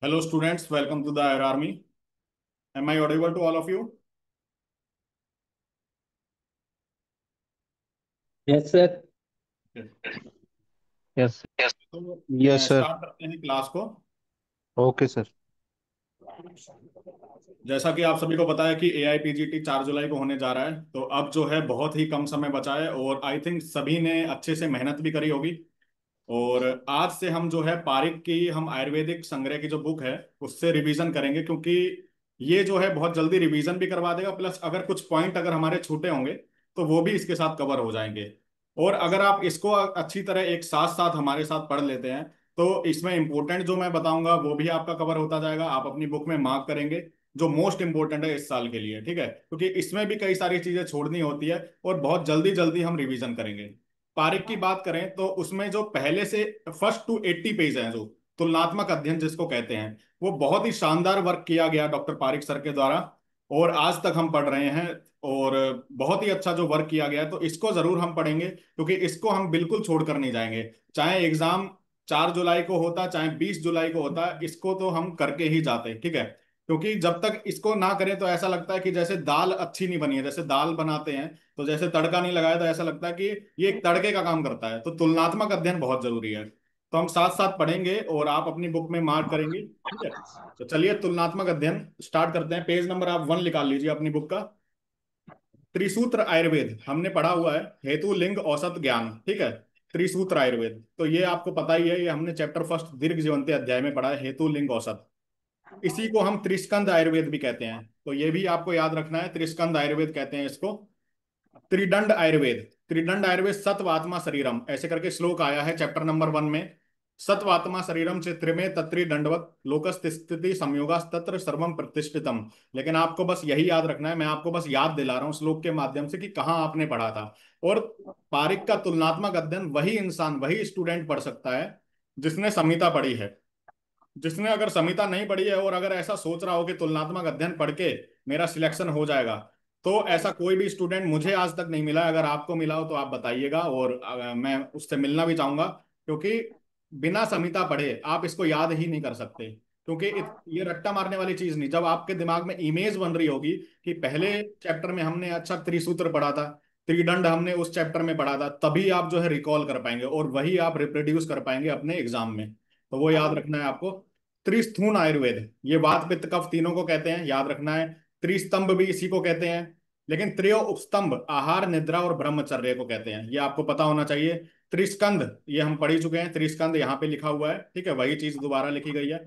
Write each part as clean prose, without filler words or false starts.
Hello students, welcome to the Air Army. Am I audible to all of you? Yes, sir. Okay. Yes, तो yes, sir. Start करते हैं class को। Okay, sir. जैसा कि आप सभी को पता है कि AIPGT 4 जुलाई को होने जा रहा है, तो अब जो है बहुत ही कम समय बचा है और आई थिंक सभी ने अच्छे से मेहनत भी करी होगी। और आज से हम जो है पारिक की हम आयुर्वेदिक संग्रह की जो बुक है उससे रिवीजन करेंगे, क्योंकि ये जो है बहुत जल्दी रिवीजन भी करवा देगा, प्लस अगर कुछ पॉइंट अगर हमारे छूटे होंगे तो वो भी इसके साथ कवर हो जाएंगे। और अगर आप इसको अच्छी तरह एक साथ साथ हमारे साथ पढ़ लेते हैं तो इसमें इंपॉर्टेंट जो मैं बताऊंगा वो भी आपका कवर होता जाएगा। आप अपनी बुक में मार्क करेंगे जो मोस्ट इंपॉर्टेंट है इस साल के लिए, ठीक है, क्योंकि इसमें भी कई सारी चीजें छोड़नी होती है और बहुत जल्दी जल्दी हम रिवीजन करेंगे। पारिक की बात करें तो उसमें जो पहले से फर्स्ट टू 80 पेज हैं, जो तुलनात्मक अध्ययन जिसको कहते हैं, वो बहुत ही शानदार वर्क किया गया डॉक्टर पारिक सर के द्वारा और आज तक हम पढ़ रहे हैं। और बहुत ही अच्छा जो वर्क किया गया है, तो इसको जरूर हम पढ़ेंगे क्योंकि इसको हम बिल्कुल छोड़कर नहीं जाएंगे। चाहे एग्जाम 4 जुलाई को होता चाहे 20 जुलाई को होता, इसको तो हम करके ही जाते, ठीक है। क्योंकि जब तक इसको ना करें तो ऐसा लगता है कि जैसे दाल अच्छी नहीं बनी है, जैसे दाल बनाते हैं तो जैसे तड़का नहीं लगाया तो ऐसा लगता है कि ये एक तड़के का काम करता है। तो तुलनात्मक अध्ययन बहुत जरूरी है, तो हम साथ साथ पढ़ेंगे और आप अपनी बुक में मार्क करेंगे, ठीक है। तो चलिए तुलनात्मक अध्ययन स्टार्ट करते हैं। पेज नंबर आप 1 निकाल लीजिए अपनी बुक का। त्रिसूत्र आयुर्वेद हमने पढ़ा हुआ है, हेतु लिंग औसत ज्ञान, ठीक है। त्रिसूत्र आयुर्वेद तो ये आपको पता ही है, ये हमने चैप्टर फर्स्ट दीर्घ जीवंती अध्याय में पढ़ा है, हेतु लिंग औसत। इसी को हम त्रिस्कंद आयुर्वेद भी कहते हैं, तो ये भी आपको याद रखना है, त्रिस्कंद आयुर्वेद कहते हैं इसको। त्रिदंड आयुर्वेद, त्रिदंड आयुर्वेद सत्वात्मा शरीरम ऐसे करके श्लोक आया है चैप्टर नंबर 1 में। सत्वात्मा शरीरम से त्रिमे तत्रि दंडवत लोकस्थिति संयोगा तत्र सर्वम प्रतिष्ठितम। लेकिन आपको बस यही याद रखना है, मैं आपको बस याद दिला रहा हूँ श्लोक के माध्यम से कि कहाँ आपने पढ़ा था। और पारिक का तुलनात्मक अध्ययन वही इंसान, वही स्टूडेंट पढ़ सकता है जिसने संहिता पढ़ी है। जिसने अगर संहिता नहीं पढ़ी है और अगर ऐसा सोच रहा हो कि तुलनात्मक अध्ययन पढ़ के मेरा सिलेक्शन हो जाएगा, तो ऐसा कोई भी स्टूडेंट मुझे आज तक नहीं मिला। अगर आपको मिला हो तो आप बताइएगा, और मैं उससे मिलना भी चाहूंगा, क्योंकि बिना संहिता पढ़े आप इसको याद ही नहीं कर सकते। क्योंकि ये रट्टा मारने वाली चीज नहीं, जब आपके दिमाग में इमेज बन रही होगी कि पहले चैप्टर में हमने अच्छा त्रिसूत्र पढ़ा था, त्रिदंड हमने उस चैप्टर में पढ़ा था, तभी आप जो है रिकॉल कर पाएंगे और वही आप रिप्रोड्यूस कर पाएंगे अपने एग्जाम में। तो वो याद रखना है आपको। त्रिस्थून आयुर्वेद, ये वात पित्त कफ तीनों को कहते हैं, याद रखना है। त्रिस्तंभ भी इसी को कहते हैं, लेकिन त्रयो उपस्तंभ आहार निद्रा और ब्रह्मचर्य को कहते हैं, ये आपको पता होना चाहिए। त्रिस्कंद ये हम पढ़ ही चुके हैं, त्रिस्कंद यहाँ पे लिखा हुआ है, ठीक है, वही चीज दोबारा लिखी गई है।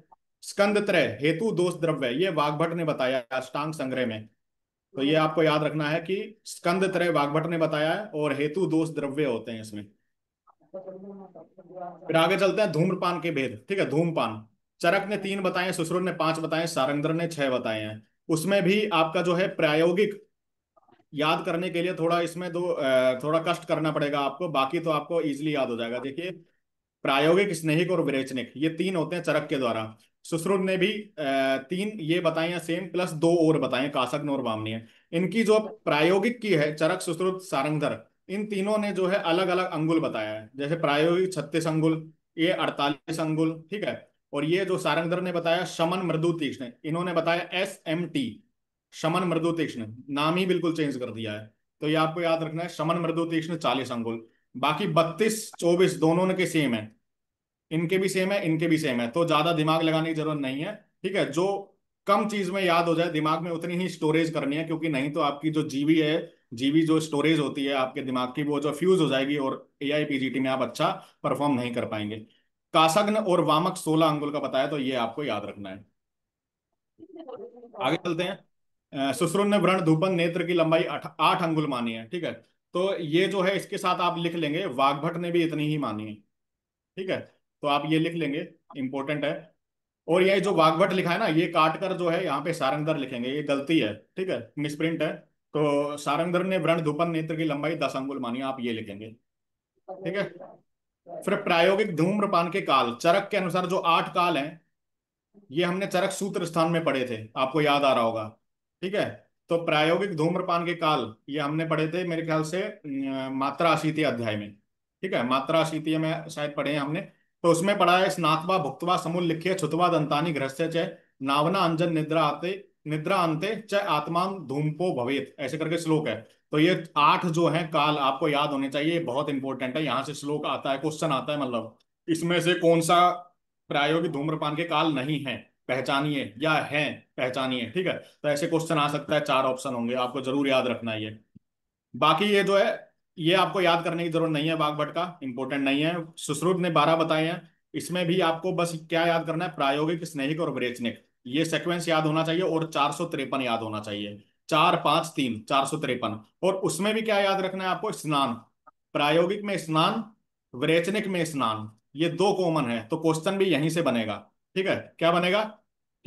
स्कंद त्रय हेतु दोष द्रव्य, ये वाग्भट ने बताया अष्टांग संग्रह में। तो ये आपको याद रखना है कि स्कंद त्रय वाग्भट ने बताया है और हेतु दोष द्रव्य होते हैं इसमें। फिर आगे चलते हैं, धूम्रपान के भेद, ठीक है। धूम्रपान चरक ने 3 बताए, सुश्रुत ने 5 बताए, सारंगधर ने 6 बताए हैं। उसमें भी आपका जो है प्रायोगिक याद करने के लिए थोड़ा इसमें थोड़ा कष्ट करना पड़ेगा आपको, बाकी तो आपको इजीली याद हो जाएगा। देखिए, प्रायोगिक, स्नेहिक और विरेचनिक, ये 3 होते हैं चरक के द्वारा। सुश्रुत ने भी 3 ये बताए हैं सेम, प्लस 2 और बताए, कासग्न और वामनीय। इनकी जो प्रायोगिक की है, चरक सुश्रुत सारंगधर, इन तीनों ने जो है अलग अलग अंगुल बताया है। जैसे प्रायोगिक 36 अंगुल, ये 48 अंगुल, ठीक है। और ये जो सारंगधर ने बताया शमन मृदु तीक्ष्ण, इन्होंने बताया SMT, शमन मृदु तीक्ष्ण, नाम ही बिल्कुल चेंज कर दिया है। तो ये आपको याद रखना है, शमन मृदु तीक्ष्ण 40 अंगुल। बाकी 32 24 दोनों के सेम है, इनके भी सेम है, इनके भी सेम है, तो ज्यादा दिमाग लगाने की जरूरत नहीं है, ठीक है। जो कम चीज में याद हो जाए, दिमाग में उतनी ही स्टोरेज करनी है, क्योंकि नहीं तो आपकी जो जीबी है, जीबी जो स्टोरेज होती है आपके दिमाग की, वो जो फ्यूज हो जाएगी और AIPGT में आप अच्छा परफॉर्म नहीं कर पाएंगे। कासग्न और वामक 16 अंगुल का बताया, तो ये आपको याद रखना है। आगे चलते हैं। सुश्रुत ने व्रण धूपन नेत्र की लंबाई 8 अंगुल मानी है, ठीक है। तो ये जो है इसके साथ आप लिख लेंगे, वाग्भट ने भी इतनी ही मानी है, ठीक है। तो आप ये लिख लेंगे, इंपॉर्टेंट है। और ये जो वाग्भट लिखा है ना, ये काट कर जो है यहाँ पे सारंगधर लिखेंगे, ये गलती है, ठीक है, मिसप्रिंट है। तो सारंगधर ने व्रण धूपन नेत्र की लंबाई 10 अंगुल मानी, आप ये लिखेंगे, ठीक है। फिर प्रायोगिक धूम्रपान के काल, चरक के अनुसार जो 8 काल हैं, ये हमने चरक सूत्र स्थान में पढ़े थे, आपको याद आ रहा होगा, ठीक है। तो प्रायोगिक धूम्रपान के काल ये हमने पढ़े थे मेरे ख्याल से मात्रा अशीति अध्याय में, ठीक है, मात्रा अशीति में शायद पढ़े हैं हमने। तो उसमें पढ़ा है, स्नात्वा भुक्त्वा समुल लिख्य छुत्वा दंतानि गृहस्य च नावना अंजन निद्रा अंते च आत्मा धूमपो भवेत, ऐसे करके श्लोक है। तो ये 8 जो है काल आपको याद होने चाहिए, ये बहुत इंपॉर्टेंट है। यहाँ से श्लोक आता है, क्वेश्चन आता है, मतलब इसमें से कौन सा प्रायोगिक धूम्रपान के काल नहीं है, पहचानिए, या है पहचानिए, ठीक है। तो ऐसे क्वेश्चन आ सकता है, 4 ऑप्शन होंगे, आपको जरूर याद रखना है ये। बाकी ये जो है, ये आपको याद करने की जरूरत नहीं है, वाग्भट का इंपॉर्टेंट नहीं है। सुश्रुत ने 12 बताए हैं, इसमें भी आपको बस क्या याद करना है, प्रायोगिक, स्नेहिक और विरेचनिक, ये सीक्वेंस याद होना चाहिए, और 453 याद होना चाहिए। 4 5 3 453। और उसमें भी क्या याद रखना है आपको, स्नान, प्रायोगिक में स्नान, विरेचनिक में स्नान, ये दो कॉमन है, तो क्वेश्चन भी यहीं से बनेगा। ठीक है, क्या बनेगा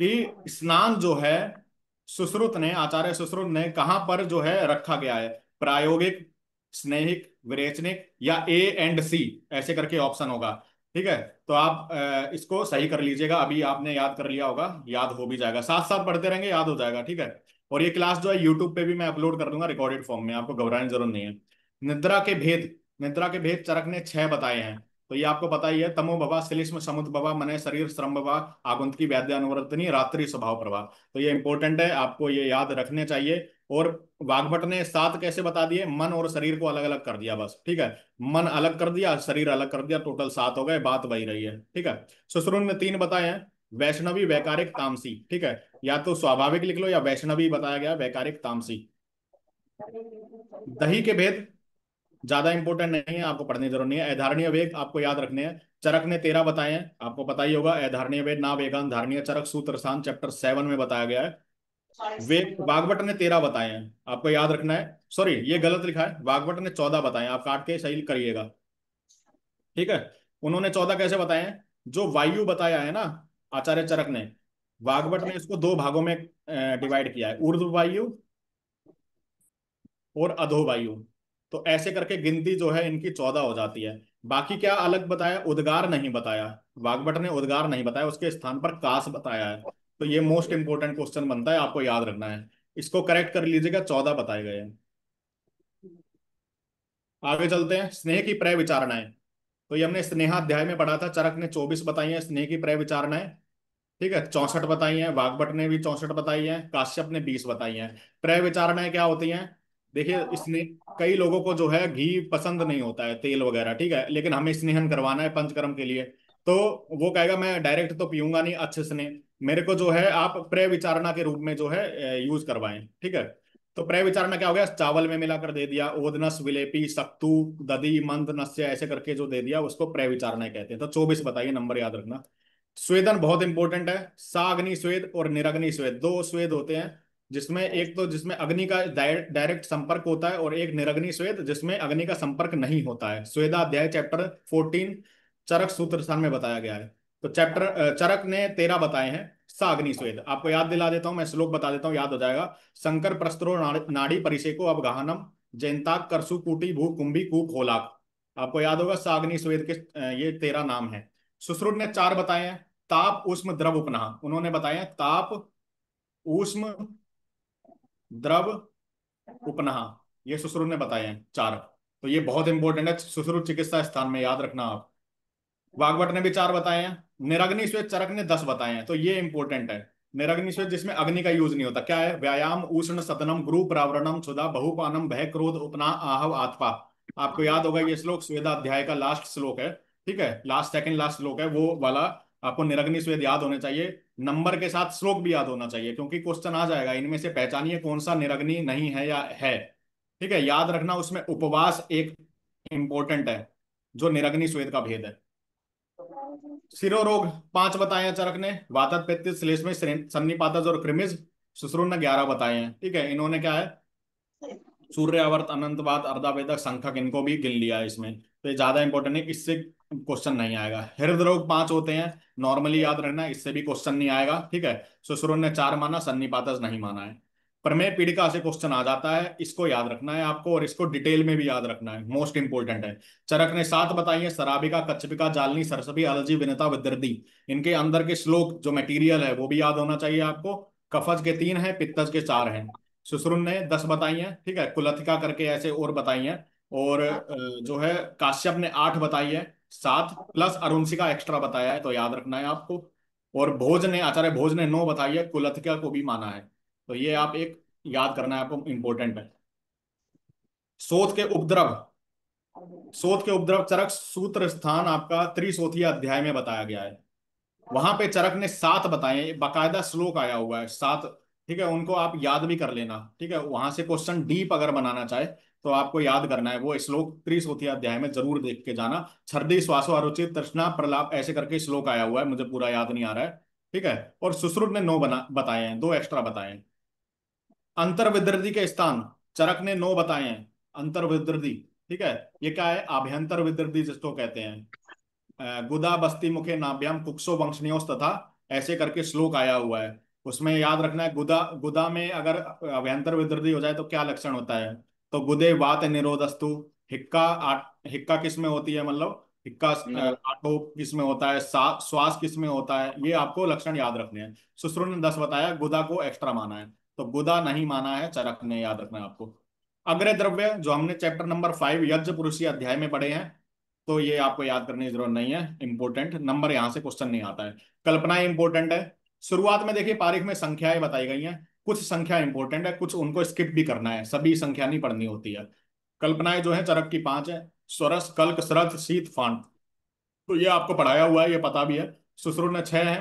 कि स्नान जो है, सुश्रुत ने, आचार्य सुश्रुत ने कहां पर जो है रखा गया है, प्रायोगिक, स्नेहिक, विरेचनिक, या ए एंड सी, ऐसे करके ऑप्शन होगा। ठीक है, तो आप इसको सही कर लीजिएगा, अभी आपने याद कर लिया होगा, याद हो भी जाएगा, साथ साथ पढ़ते रहेंगे, याद हो जाएगा। ठीक है, और ये क्लास जो है यूट्यूब पे भी मैं अपलोड कर दूंगा रिकॉर्डेड फॉर्म में, आपको घबराने की जरूरत नहीं है। निद्रा के भेद, निद्रा के भेद चरक ने 6 बताए हैं, तो ये आपको पता ही है, तमो भवा, श्लेष्म समुद्र भवा, मने शरीर श्रम भवा, आगुंतकी व्याध्य अनुवर्तनी, रात्रि स्वभाव प्रभा। तो ये इंपॉर्टेंट है, आपको ये याद रखने चाहिए। और वाग्भट ने 7 कैसे बता दिए, मन और शरीर को अलग अलग कर दिया बस, ठीक है। मन अलग कर दिया, शरीर अलग कर दिया, टोटल 7 हो गए, बात वही रही है। ठीक है, सुश्रुत ने 3 बताए हैं, वैष्णवी, वैकारिक, तामसी। ठीक है, या तो स्वाभाविक लिख लो, या वैष्णवी बताया गया, वैकारिक, तामसी। दही के भेद ज्यादा इंपॉर्टेंट नहीं है, आपको पढ़ने की जरूरत नहीं है। अधारणीय वेग आपको याद रखने हैं। चरक ने 13 बताए हैं, आपको पता ही होगा, अधारणीय वेग, ना वेगान, धारणीय चरक, सूत्र शांत, चैप्टर 7 में बताया गया है। वेग वाग्भट ने 13 बताए हैं, आपको याद रखना है। सॉरी, ये गलत लिखा है, वाग्भट ने 14 बताए हैं, आप काट के सही करिएगा। ठीक है, उन्होंने 14 कैसे बताए हैं, जो वायु बताया है ना आचार्य चरक ने, वाग्भट ने इसको 2 भागों में डिवाइड किया है, ऊर्ध्व वायु और अधोवायु। तो ऐसे करके गिनती जो है इनकी 14 हो जाती है। बाकी क्या अलग बताया, उद्गार नहीं बताया, वाग्भट ने उद्गार नहीं बताया, उसके स्थान पर काश बताया है। तो ये मोस्ट इंपोर्टेंट क्वेश्चन बनता है, आपको याद रखना है, इसको करेक्ट कर लीजिएगा, 14 बताए गए हैं। आगे चलते हैं, स्नेह की प्रय विचारणाएं। तो ये हमने स्नेहाध्याय में पढ़ा था, चरक ने 24 बताई है स्नेह की प्रय विचारणाएं। ठीक है, 64 बताई हैं, वाग्भट ने भी 64 बताई हैं, काश्यप ने 20 बताई हैं। प्रय विचारणाएं क्या होती हैं, देखिए, इसने कई लोगों को जो है घी पसंद नहीं होता है, तेल वगैरह, ठीक है, लेकिन हमें स्नेहन करवाना है पंचकर्म के लिए, तो वो कहेगा मैं डायरेक्ट तो पीऊंगा नहीं अच्छे से, मेरे को जो है आप प्रय विचारणा के रूप में जो है यूज करवाएं। ठीक है, तो प्रय विचारणा क्या हो गया, चावल में मिलाकर दे दिया, ओदनस, विलेपी, सत्तू, दधि, मंद, नस्य, ऐसे करके जो दे दिया, उसको प्रय विचारणा कहते हैं। तो 24 बताइए, नंबर याद रखना। स्वेदन बहुत इंपॉर्टेंट है, साग्नि स्वेद और निरग्नि स्वेद, 2 स्वेद होते हैं, जिसमें एक तो जिसमें अग्नि का डायरेक्ट संपर्क होता है, और एक निरग्नि स्वेद जिसमें अग्नि का संपर्क नहीं होता है। स्वेदाध्याय चैप्टर 14 चरक सूत्र स्थान में बताया गया है। तो चरक ने 13 बताए हैं। साग्नि स्वेद आपको याद दिला देता हूं, मैं श्लोक बता देता हूं, याद हो जाएगा। शंकर प्रस्तरो नाड़ी परिसेको अवगाहनम, जयंताक करसु कूटी भू कुंभी कूप होलाक। आपको याद होगा, साग्नि स्वेद के ये 13 नाम है। सुश्रुत ने 4 बताए हैं, ताप, ऊष्म, द्रव, उपनाह। उन्होंने बताया ताप, ऊष्म, द्रव, उपनाह, ये सुश्रुत ने बताए हैं 4। तो ये बहुत इंपॉर्टेंट है, सुश्रुत चिकित्सा स्थान में याद रखना आप। वाग्भट ने भी 4 बताए हैं। निरग्नि श्वेत चरक ने 10 बताए हैं, तो ये इंपॉर्टेंट है। निरग्नि श्वेत जिसमें अग्नि का यूज नहीं होता, क्या है, व्यायाम, उष्ण सदनम, गुरु प्रावरणम, क्षुधा, बहुपानम, भय, क्रोध, उपनाह, आहव, आत्पा। आपको याद होगा ये श्लोक स्वेदाध्याय का लास्ट श्लोक है। ठीक है, लास्ट, सेकंड लास्ट श्लोक है वो वाला। आपको निरग्नि स्वेद याद होने चाहिए, नंबर के साथ श्लोक भी याद होना चाहिए, क्योंकि क्वेश्चन आ जाएगा, इनमें से पहचानिए कौन सा निरग्नि नहीं है या है। ठीक है, याद रखना, उसमें उपवास एक इंपॉर्टेंट है, जो निरग्नि स्वेद का भेद है। सिरोरोग 5 बताए हैं चरक ने, वातज, पित्त, श्लेष्म, सन्निपातज और कृमिज। सुश्रुत ने 11 बताए हैं। ठीक है, इन्होंने क्या है, सूर्यावर्त, अनंतवाद, अर्धावेदक, संखक, इनको भी गिन लिया है इसमें, तो ये ज्यादा इंपॉर्टेंट है, इससे क्वेश्चन नहीं आएगा। हृदय रोग 5 होते हैं, नॉर्मली याद रखना, इससे भी क्वेश्चन नहीं आएगा। ठीक है, सुश्रुत ने 4 माना, सन्निपातज नहीं माना है। प्रमेय पीड़िका से क्वेश्चन आ जाता है, इसको याद रखना है आपको, और इसको डिटेल में भी याद रखना है, मोस्ट इंपोर्टेंट है। चरक ने 7 बताई है, सराबिका, कच्छपिका, जालनी, सरसबी, अलजी, विनता, विदर्दी। इनके अंदर के श्लोक जो मटेरियल है वो भी याद होना चाहिए आपको। कफज के 3 हैं, पित्तज के 4 हैं। सुश्रुत ने 10 बताई हैं। ठीक है, कुलथिका करके ऐसे और बताई हैं। और जो है काश्यप ने 8 बताई है। सात प्लस अरुणसिका एक्स्ट्रा बताया है, तो याद रखना है आपको। और भोज ने, आचार्य भोज ने 9 बताई है, कुलत्थिका को भी माना है। तो ये आप एक याद करना है आपको, इंपॉर्टेंट है। सोत के उपद्रव, सोत के उपद्रव चरक सूत्र स्थान आपका त्रिशोथी अध्याय में बताया गया है। वहां पे चरक ने 7 बताए, बाकायदा श्लोक आया हुआ है 7। ठीक है, उनको आप याद भी कर लेना। ठीक है, वहां से क्वेश्चन डीप अगर बनाना चाहे तो आपको याद करना है वो श्लोक, त्रिशोथी अध्याय में जरूर देख के जाना। छर्दी श्वासो अरुचित तृष्णा प्रलाप ऐसे करके श्लोक आया हुआ है, मुझे पूरा याद नहीं आ रहा है। ठीक है। और सुश्रुत ने 9 बताए हैं, 2 एक्स्ट्रा बताए हैं। अंतर्विदृति के स्थान चरक ने 9 बताए हैं। अंतर्विदृति, ठीक है, ये क्या है? आभ्यंतर विदृति जिसको कहते हैं। गुदा बस्ती मुखे नाभ्याम कुक्षो वंशनियोस तथा, ऐसे करके श्लोक आया हुआ है। उसमें याद रखना है, गुदा गुदा में अगर अभ्यंतर विदृति हो जाए तो क्या लक्षण होता है। तो गुदे वात निरोधस्तु, हिक्का हिक्का किस में होती है, मतलब हिक्का आटो किस में होता है, श्वास किस में होता है, ये आपको लक्षण याद रखने हैं। सुश्रु ने 10 बताया, गुदा को एक्स्ट्रा माना है। तो गुदा नहीं माना है चरक ने, याद रखना है आपको। अग्रय द्रव्य जो हमने चैप्टर नंबर 5 यज्ञ पुरुषी अध्याय में पढ़े हैं, तो ये आपको याद करने की जरूरत नहीं है, इंपॉर्टेंट नंबर, यहां से क्वेश्चन नहीं आता है। कल्पनाएं इंपॉर्टेंट है। शुरुआत में देखिए पारीख में संख्याएं बताई गई हैं, कुछ संख्या इंपॉर्टेंट है, कुछ उनको स्किप भी करना है, सभी संख्या नहीं पढ़नी होती है। कल्पनाएं जो है चरक की 5 है। स्वरस कल्क श्रथ शीत फांड, तो ये आपको पढ़ाया हुआ है, ये पता भी है। सुश्रुत ने 6 है।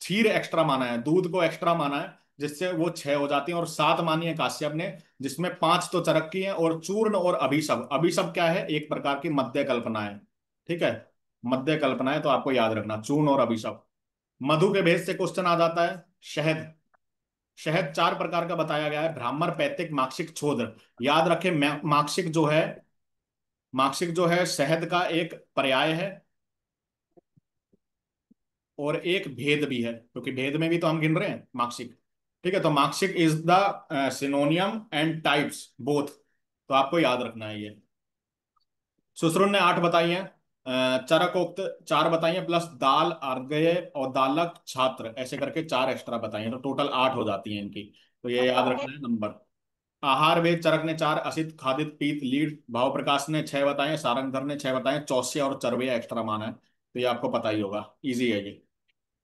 क्षीर एक्स्ट्रा माना है, दूध को एक्स्ट्रा माना है, जिससे वो 6 हो जाती हैं। और 7 मानी है काश्यप ने, जिसमें 5 तो चरक की है। और चूर्ण और अभिशब, अभिशब क्या है? एक प्रकार की मध्य कल्पना है। ठीक है, मध्य कल्पना है, तो आपको याद रखना चूर्ण और अभिशब। मधु के भेद से क्वेश्चन आ जाता है। शहद, शहद 4 प्रकार का बताया गया है, ब्राह्मण पैतृक माक्षिक छोद्र। याद रखें, माक्षिक जो है, माक्षिक जो है शहद का एक पर्याय है, और एक भेद भी है, क्योंकि भेद में भी तो हम गिन रहे हैं मार्क्सिक। ठीक है, तो मार्क्सिक is the synonym and types both, तो आपको याद रखना है ये। सुश्रुत ने 8 बताई हैं। चरकोक्त 4 बताई हैं, प्लस दाल अर्घ्य और दालक छात्र ऐसे करके 4 एक्स्ट्रा बताई हैं, तो टोटल 8 हो जाती हैं इनकी। तो ये याद रखना है नंबर। आहार वेद चरक ने 4, असित खादित पीत लीड भाव प्रकाश ने 6 बताए हैं, सारंगधर ने 6 बताए हैं, चौस्य और चरबे एक्स्ट्रा माना है, तो ये आपको पता ही होगा, इजी है ये।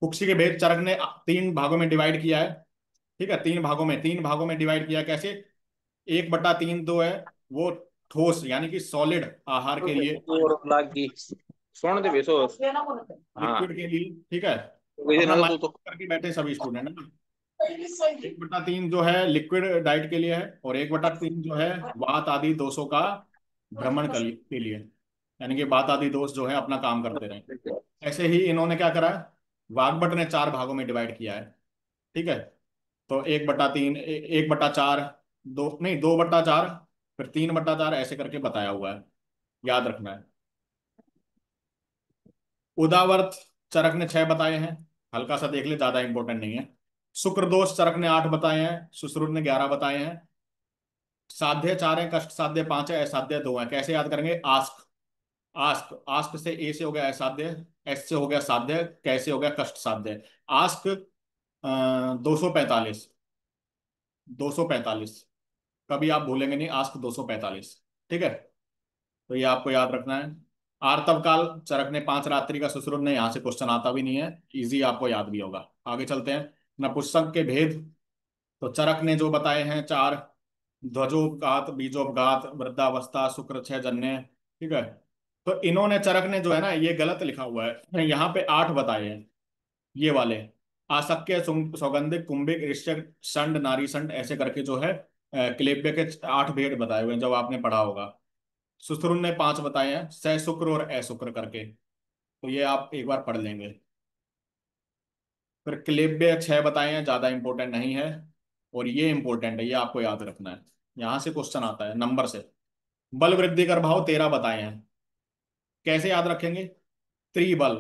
कुक्षी के भेद चरक ने 3 भागों में डिवाइड किया है। ठीक है, 3 भागों में, 3 भागों में डिवाइड किया कैसे? 1/3 तो है वो ठोस यानी कि सॉलिड आहार के लिए, और लागी सोने दे बेसो हाँ लिक्विड के लिए। ठीक है, वैसे अपना ना तो माइंड करके बैठे सभी स्टूडेंट है ना। 1/3 जो है लिक्विड डाइट के लिए है, और 1/3 जो है वात आदि दोषों का भ्रमण के लिए, यानी कि वात आदि दोष जो है अपना काम करते रहे। ऐसे ही इन्होंने क्या करा है, वाग्भट ने 4 भागों में डिवाइड किया है। ठीक है, तो 1/3, 1/4, दो नहीं, 2/4, फिर 3/4 ऐसे करके बताया हुआ है, याद रखना है। उदावर्त चरक ने 6 बताए हैं, हल्का सा देख ले, ज्यादा इंपॉर्टेंट नहीं है। शुक्र दोष चरक ने 8 बताए हैं, सुश्रुत ने 11 बताए हैं। साध्य 4 है, कष्ट साध्य 5 है, असाध्य 2 है। कैसे याद करेंगे? आस्क, आस्क, आस्क से ए से हो गया असाध्य, एस से हो गया साध्य, कैसे हो गया कष्ट साध्य। आस्क 245, 245, कभी आप भूलेंगे नहीं, आस्क 245। ठीक है, तो ये आपको याद रखना है। आर्तव काल चरक ने 5 रात्रि का, सुश्रुत ने, यहां से क्वेश्चन आता भी नहीं है, इजी, आपको याद भी होगा। आगे चलते हैं। नपुंसक के भेद, तो चरक ने जो बताए हैं 4, ध्वजोपघात बीजोपघात वृद्धावस्था शुक्र 6 जन्य। ठीक है, तो इन्होंने, चरक ने जो है ना, ये गलत लिखा हुआ है, यहाँ पे 8 बताए हैं, ये वाले। आसक्य सौगंधिक कुंभिक ऋष्यक संड नारी संड ऐसे करके जो है क्लेब्य के 8 भेद बताए हुए हैं, जब आपने पढ़ा होगा। सुश्रुत ने 5 बताए हैं, सशुक्र और अशुक्र करके, तो ये आप एक बार पढ़ लेंगे। फिर क्लेब्य 6 बताए हैं, ज्यादा इंपॉर्टेंट नहीं है। और ये इंपॉर्टेंट है, ये आपको याद रखना है, यहां से क्वेश्चन आता है नंबर से। बल वृद्धि कर भाव 13 बताए हैं, कैसे याद रखेंगे? त्रिबल,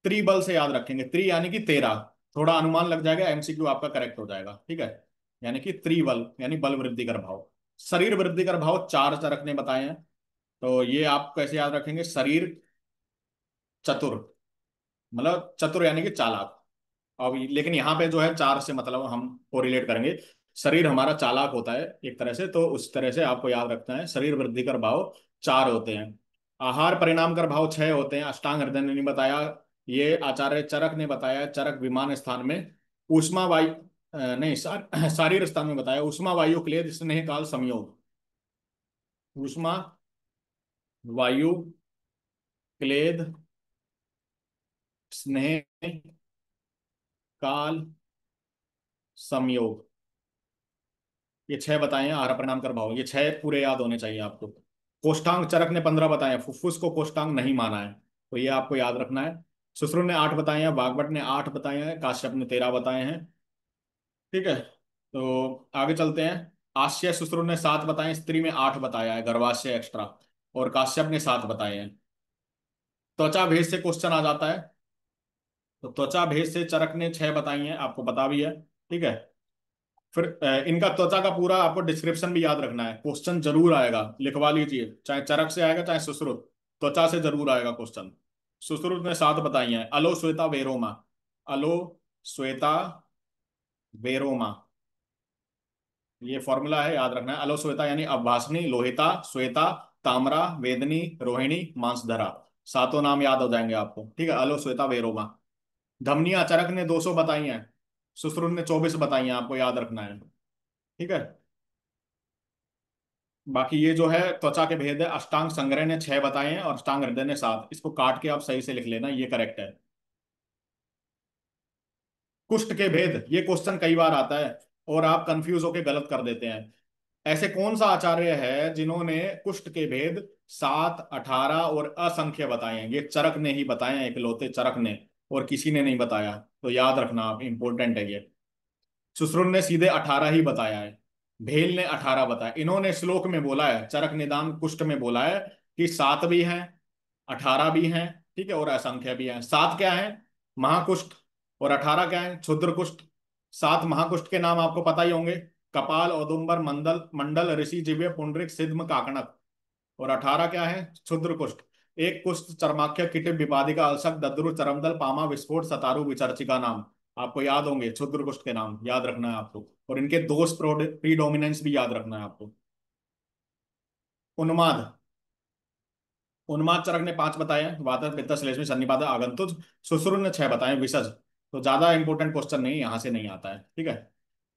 त्रिबल से याद रखेंगे, त्रि यानी कि 13, थोड़ा अनुमान लग जाएगा, एमसीक्यू आपका करेक्ट हो जाएगा। ठीक है, यानी कि त्रिबल यानी बल वृद्धि कर भाव। शरीर वृद्धि कर भाव 4 रखने बताए हैं, तो ये आप कैसे याद रखेंगे? शरीर चतुर, मतलब चतुर यानी कि चालाक। अब लेकिन यहाँ पे जो है 4 से मतलब हम कोरिलेट करेंगे, शरीर हमारा चालाक होता है एक तरह से, तो उस तरह से आपको याद रखना है, शरीर वृद्धि कर भाव 4 होते हैं। आहार परिणाम कर भाव छह होते हैं, अष्टांग हृदय ने नहीं बताया, ये आचार्य चरक ने बताया। चरक विमान स्थान में ऊष्मा वायु नहीं शारीर स्थान में बताया, ऊष्मा वायु क्लेद स्नेह काल संयोग। ऊष्मा वायु क्लेद स्नेह काल संयोग, ये छह बताए हैं आहार परिणाम कर भाव, ये छह पूरे याद होने चाहिए आपको। कोष्ठांग चरक ने 15 बताए हैं, फुफ्फुस को कोष्ठांग नहीं माना है, तो ये आपको याद रखना है। सुश्रुत ने 8 बताए हैं, वाग्भट ने 8 बताए हैं, काश्यप ने 13 बताए हैं। ठीक है, तो आगे चलते हैं। आश्य सुश्रुत ने 7 बताए, स्त्री में 8 बताया है, गर्भाशय एक्स्ट्रा। और काश्यप ने 7 बताए हैं। त्वचा भेद से क्वेश्चन आ जाता है, तो त्वचा भेद से चरक ने 6 बताई हैं, आपको पता भी है। ठीक है, फिर इनका त्वचा का पूरा आपको डिस्क्रिप्शन भी याद रखना है, क्वेश्चन जरूर आएगा, लिखवा लीजिए, चाहे चरक से आएगा चाहे सुश्रुत, त्वचा से जरूर आएगा क्वेश्चन। सुश्रुत ने 7 बताई हैं, अलो श्वेता वेरोमा। अलो श्वेता वेरोमा, ये फॉर्मूला है, याद रखना है। अलो श्वेता यानी अभासनी, लोहिता, श्वेता, ताम्रा, वेदनी, रोहिणी, मांसधरा, सातों नाम याद हो जाएंगे आपको। ठीक है, अलो श्वेता वेरोमा। धमनियां चरक ने 200 बताई हैं, सुश्रुत ने 24 बताई हैं, आपको याद रखना है। ठीक है, बाकी ये जो है त्वचा के भेद है, अष्टांग संग्रह ने 6 बताए हैं और अष्टांग हृदय ने 7, इसको काट के आप सही से लिख लेना, ये करेक्ट है। कुष्ठ के भेद, ये क्वेश्चन कई बार आता है और आप कंफ्यूज होकर गलत कर देते हैं। ऐसे कौन सा आचार्य है जिन्होंने कुष्ठ के भेद 7, 18 और असंख्य बताए हैं? ये चरक ने ही बताए हैं, इकलौते चरक ने, और किसी ने नहीं बताया, तो याद रखना आप, इंपॉर्टेंट है ये। सुश्रुत ने सीधे 18 ही बताया है, भेल ने 18 बताया, इन्होंने श्लोक में बोला है, चरक निदान कुष्ठ में बोला है कि 7 भी हैं, 18 भी हैं, ठीक है, और असंख्य भी हैं। 7 क्या है? महाकुष्ठ। और 18 क्या है? क्षुद्र कुष्ठ। 7 महाकुष्ठ के नाम आपको पता ही होंगे, कपाल, औदुंबर, मंडल मंडल, ऋषि, जिव्य, पुंडरिक, सिद्म, काकणक। और 18 क्या है? क्षुद्र कुष्ठ। एक कुष्ठ, चर्माख्य, किटिप, विपादिका, अलसक, दद्रु, चरमदल, पामा, विस्फोट, सतारु, विचर्चिका नाम आपको याद होंगे, क्षुद्र कुष्ठ के नाम याद रखना है आपको। और इनके दोष प्रीडोमिनेंस भी याद रखना है आपको। उन्माद, उन्माद चरक ने 5 बताए हैं, वातज, पित्त, श्लेष्मी, सन्निपात, आगंतुज। सुश्रुत ने 6 बताए, विसर्ज। तो ज्यादा इंपॉर्टेंट क्वेश्चन नहीं, यहां से नहीं आता है। ठीक है,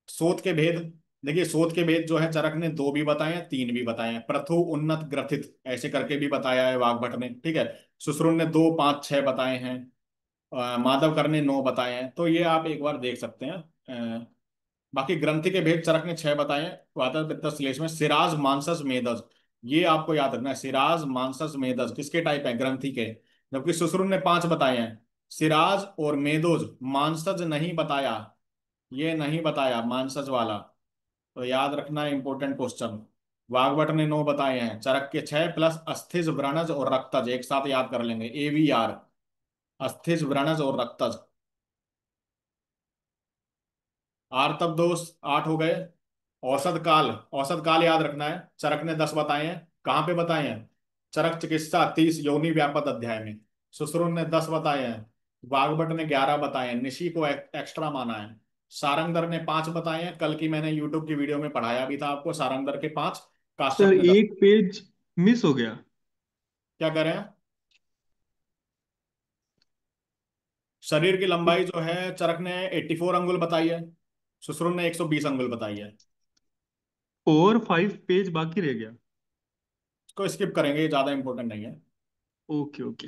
सोत के भेद, देखिए सोत के भेद जो है चरक ने 2 भी बताए हैं, 3 भी बताए हैं, प्रथु, उन्नत, ग्रथित ऐसे करके भी बताया है वाग्भट ने। ठीक है, सुश्रुत ने 2, 5, 6 बताए हैं, माधवकर ने 9 बताए हैं, तो ये आप एक बार देख सकते हैं। बाकी ग्रंथि के भेद चरक ने 6 बताए हैं, वातज, पित्त, श्लेष में। सिराज, मांसस, मेदज, ये आपको याद रखना है, सिराज, मांसस, मेदज किसके टाइप है? ग्रंथि के। जबकि सुश्रुत ने 5 बताए हैं, सिराज और मेदोज, मांसज नहीं बताया, ये नहीं बताया मानसज वाला, तो याद रखना है, इंपॉर्टेंट क्वेश्चन। वाग्भट ने 9 बताए हैं, चरक के 6 प्लस अस्थिज, व्रणज और रक्तज एक साथ याद कर लेंगे, AVR, अस्थिज, व्रणज और रक्तज। आर्तव दोष 8 हो गए। औसत काल, औसत काल याद रखना है, चरक ने 10 बताए हैं, कहाँ पे बताए हैं? चरक चिकित्सा 30 योनि व्यापक अध्याय में। सुश्रुत ने 10 बताए हैं, वाग्भट ने 11 बताए हैं, निशी को एक्स्ट्रा माना है। सारंगधर ने 5 बताए हैं, कल की मैंने यूट्यूब की वीडियो में पढ़ाया भी था आपको, सारंगधर के 5, काश्यप सर ने 10। एक पेज मिस हो गया। क्या करें? शरीर की लंबाई जो है चरक ने 84 अंगुल बताई है, सुश्रुत ने 120 अंगुल बताई है। और 5 पेज बाकी रह गया। इसको स्किप करेंगे, ये ज्यादा इंपॉर्टेंट नहीं है। Okay okay.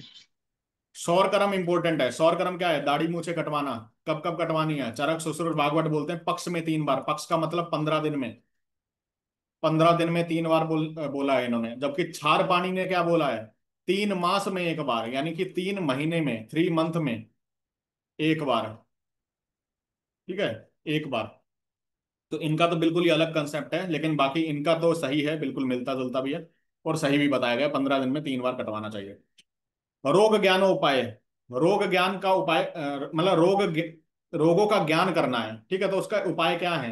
सौर कर्म इंपॉर्टेंट है। सौर कर्म क्या है? दाढ़ी मूछें कटवाना। कब कब कटवानी है? चरक, सुश्रुत, भागवत बोलते हैं पक्ष में 3 बार, पक्ष का मतलब 15 दिन में, 15 दिन में 3 बार बोला है इन्होंने। जबकि छार पाणी ने क्या बोला है? 3 मास में 1 बार, यानी कि 3 महीने में, 3 मंथ में 1 बार। ठीक है, 1 बार। तो इनका तो बिल्कुल ही अलग कंसेप्ट है, लेकिन बाकी इनका तो सही है, बिल्कुल मिलता जुलता भी है, और सही भी बताया गया, 15 दिन में 3 बार कटवाना चाहिए। रोग ज्ञान उपाय, रोग ज्ञान का उपाय मतलब रोगों का ज्ञान करना है। ठीक है, तो उसका उपाय क्या है?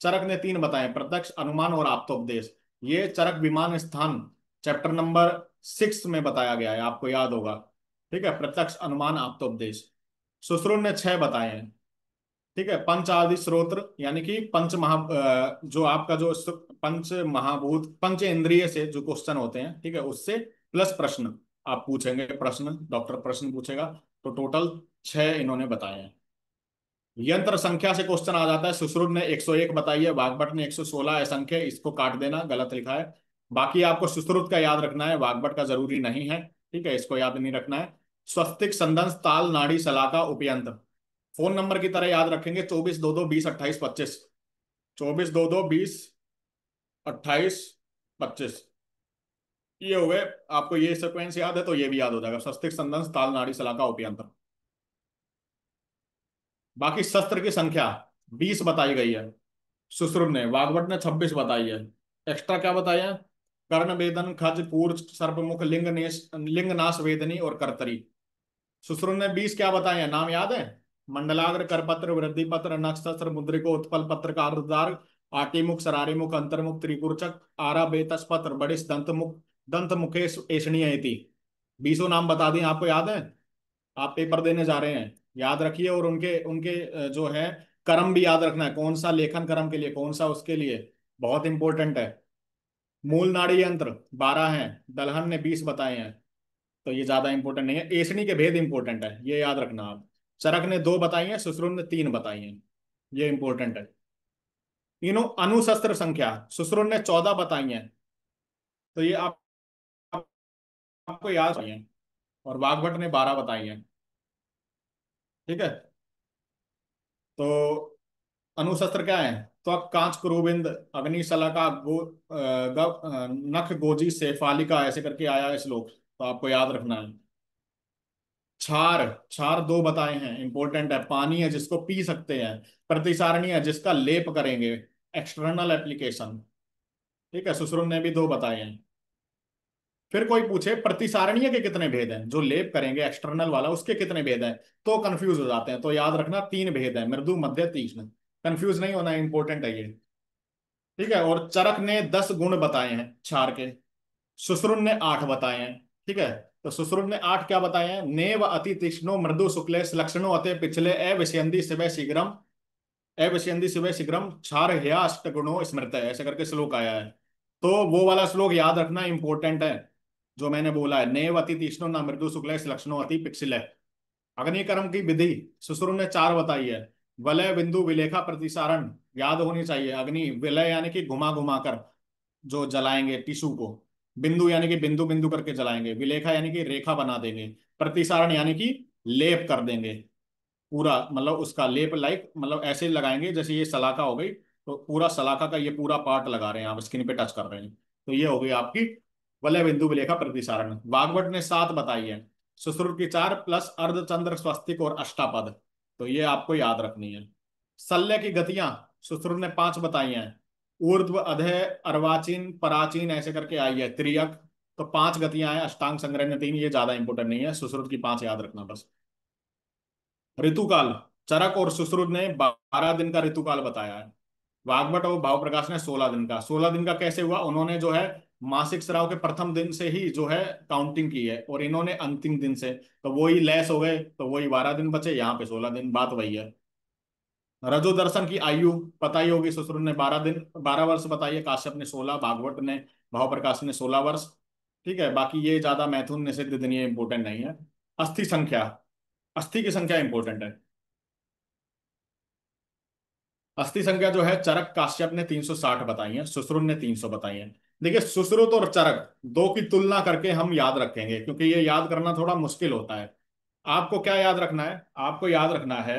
चरक ने 3 बताए, प्रत्यक्ष, अनुमान और आप्तोपदेश। ये चरक विमान स्थान चैप्टर नंबर 6 में बताया गया है, आपको याद होगा। ठीक है, प्रत्यक्ष, अनुमान, आप्तोपदेश। सुश्रुत ने 6 बताए हैं। ठीक है, पंच आदि स्रोत्र, यानी कि जो आपका जो पंच महाभूत, पंच इंद्रिय से जो क्वेश्चन होते हैं, ठीक है, उससे प्लस प्रश्न आप पूछेंगे, प्रश्न डॉक्टर प्रश्न पूछेगा। तो टोटल 6 इन्होंने बताए हैं। यंत्र संख्या से क्वेश्चन आ जाता है। सुश्रुत ने 101 बताई है, वाग्भट ने 116 असंख्य, इसको काट देना, गलत लिखा है। बाकी आपको सुश्रुत का याद रखना है, वाग्भट का जरूरी नहीं है, ठीक है, इसको याद नहीं रखना है। स्वस्तिक, संदंश, ताल, नाड़ी, शलाका, उपयंत्र फोन नंबर की तरह याद रखेंगे। 24 22 20 28 25। 24 22 20 28 25, ये हो गए। आपको ये सिक्वेंस याद है तो ये भी याद हो जाएगा। स्वस्तिक, संदंश, ताल, नाड़ी, शलाका, उपयंत्र। बाकी शस्त्र की संख्या 20 बताई गई है सुश्रुत ने, वाग्भट ने 26 बताई है। एक्स्ट्रा क्या बताया? कर्ण वेदन, खज, पूर्च, सर्पमुख, लिंग नाश वेदनी और करतरी। सुश्रुत ने 20 क्या बताए हैं, नाम याद है? मंडलाग्र, करपत्र, वृद्धि पत्र, नक्षत्र, मुद्रिको, उत्पल पत्र, कारदार, आटीमुख, सरारीमुख, अंतर्मुख, त्रिपुरचक, आरा, बेतस पत्र, बड़िस, दंतमुख, दंत मुकेश, एषणीय। 20 नाम बता दिए, आपको याद है? आप पेपर देने जा रहे हैं, याद रखिए। और उनके उनके जो है कर्म भी याद रखना है, कौन सा लेखन कर्म के लिए, कौन सा उसके लिए, बहुत इंपॉर्टेंट है। मूल नाड़ी यंत्र 12 हैं, दलहन ने 20 बताए हैं, तो ये ज्यादा इंपॉर्टेंट नहीं है। एसनी के भेद इंपॉर्टेंट है, ये याद रखना आप। चरक ने 2 बताई हैं, सुश्रुत ने 3 बताई हैं, ये इंपॉर्टेंट है। तीनों अनुशस्त्र संख्या सुश्रुत ने 14 बताई हैं, तो ये आपको याद चाहिए। और वाग्भट ने 12 बताई हैं, ठीक है। तो अनुशस्त्र क्या है? त्वक, कांच, कुरुबिंद, अग्निशलाका, नख, गोजी, शेफालिका, ऐसे करके आया है श्लोक, तो आपको याद रखना है। क्षार, क्षार 2 बताए हैं, इंपॉर्टेंट है। पानी है जिसको पी सकते हैं। प्रतिसारणी है जिसका लेप करेंगे, एक्सटर्नल एप्लीकेशन, ठीक है, सुश्रुत ने भी 2 बताए हैं। फिर कोई पूछे प्रतिसारणीय के कितने भेद हैं, जो लेप करेंगे एक्सटर्नल वाला उसके कितने भेद हैं, तो कंफ्यूज हो जाते हैं। तो याद रखना 3 भेद हैं, मृदु, मध्य, तीक्ष्ण। कंफ्यूज नहीं होना, इंपॉर्टेंट है ये, ठीक है। और चरक ने 10 गुण बताए हैं क्षार के, सुश्रुत ने 8 बताए हैं, ठीक है। तो सुश्रुत ने 8 क्या बताए हैं? नेव अति तीक्ष्णो मृदु शुक्ले लक्षणों अति पिछले अविशयंदी शिव शीघ्रम, अविशयंदी शिव शीघ्रम क्षार हेया अष्टगुणो स्मृत है, ऐसे करके श्लोक आया है। तो वो वाला श्लोक याद रखना इंपॉर्टेंट है, जो मैंने बोला है, नेव अति तीक्ष्णो न मृदु शुक्ले लक्षणों अति पिछले। अग्निकर्म की विधि सुश्रुत ने 4 बताई है। वलय, बिंदु, विलेखा, प्रतिसारण याद होनी चाहिए। अग्नि, विलय यानी कि घुमा घुमा कर जो जलाएंगे टिश्यू को, बिंदु यानी कि बिंदु बिंदु करके जलाएंगे, विलेखा यानी कि रेखा बना देंगे, प्रतिसारण यानी कि लेप कर देंगे पूरा, मतलब उसका लेप लाइक, मतलब ऐसे लगाएंगे जैसे ये सलाखा हो गई, तो पूरा सलाखा का ये पूरा पार्ट लगा रहे हैं आप, स्किन पे टच कर रहे हैं, तो ये हो गई आपकी वलय, बिंदु, विलेखा, प्रतिसारण। वाग्भट ने 7 बताई है, सुश्रुत की 4 प्लस अर्धचंद्र, स्वस्तिक और अष्टापद, तो ये आपको याद रखनी है। शल्य की गतियां सुश्रुत ने 5 बताई हैं, ऊर्ध्व, अधः, अर्वाचीन, पराचीन, ऐसे करके आई है, त्रियक। तो 5 गतियां हैं, अष्टांग, संग्रह 3, ये ज्यादा इंपॉर्टेंट नहीं है, सुश्रुत की 5 याद रखना बस। ऋतुकाल चरक और सुश्रुत ने 12 दिन का ऋतुकाल बताया है। वाग्भट और भाव प्रकाश ने 16 दिन का। 16 दिन का कैसे हुआ? उन्होंने जो है मासिक स्राव के प्रथम दिन से ही जो है काउंटिंग की है, और इन्होंने अंतिम दिन से, तो वही लेस हो गए, तो वही 12 दिन बचे, यहाँ पे 16 दिन, बात वही है। रजो दर्शन की आयु पता ही होगी, सुश्रुत ने 12 दिन, 12 वर्ष बताई है, काश्यप ने 16, भागवत ने, भाव प्रकाश ने 16 वर्ष, ठीक है। बाकी ये ज्यादा मैथुन निषिद्ध दिन, ये इंपॉर्टेंट नहीं है। अस्थि संख्या, अस्थि की संख्या इंपॉर्टेंट है। अस्थि संख्या जो है चरक, काश्यप ने 360 बताई है, सुश्रुत ने 300 बताई है। देखिए सुश्रुत और चरक दो की तुलना करके हम याद रखेंगे, क्योंकि ये याद करना थोड़ा मुश्किल होता है। आपको क्या याद रखना है? आपको याद रखना है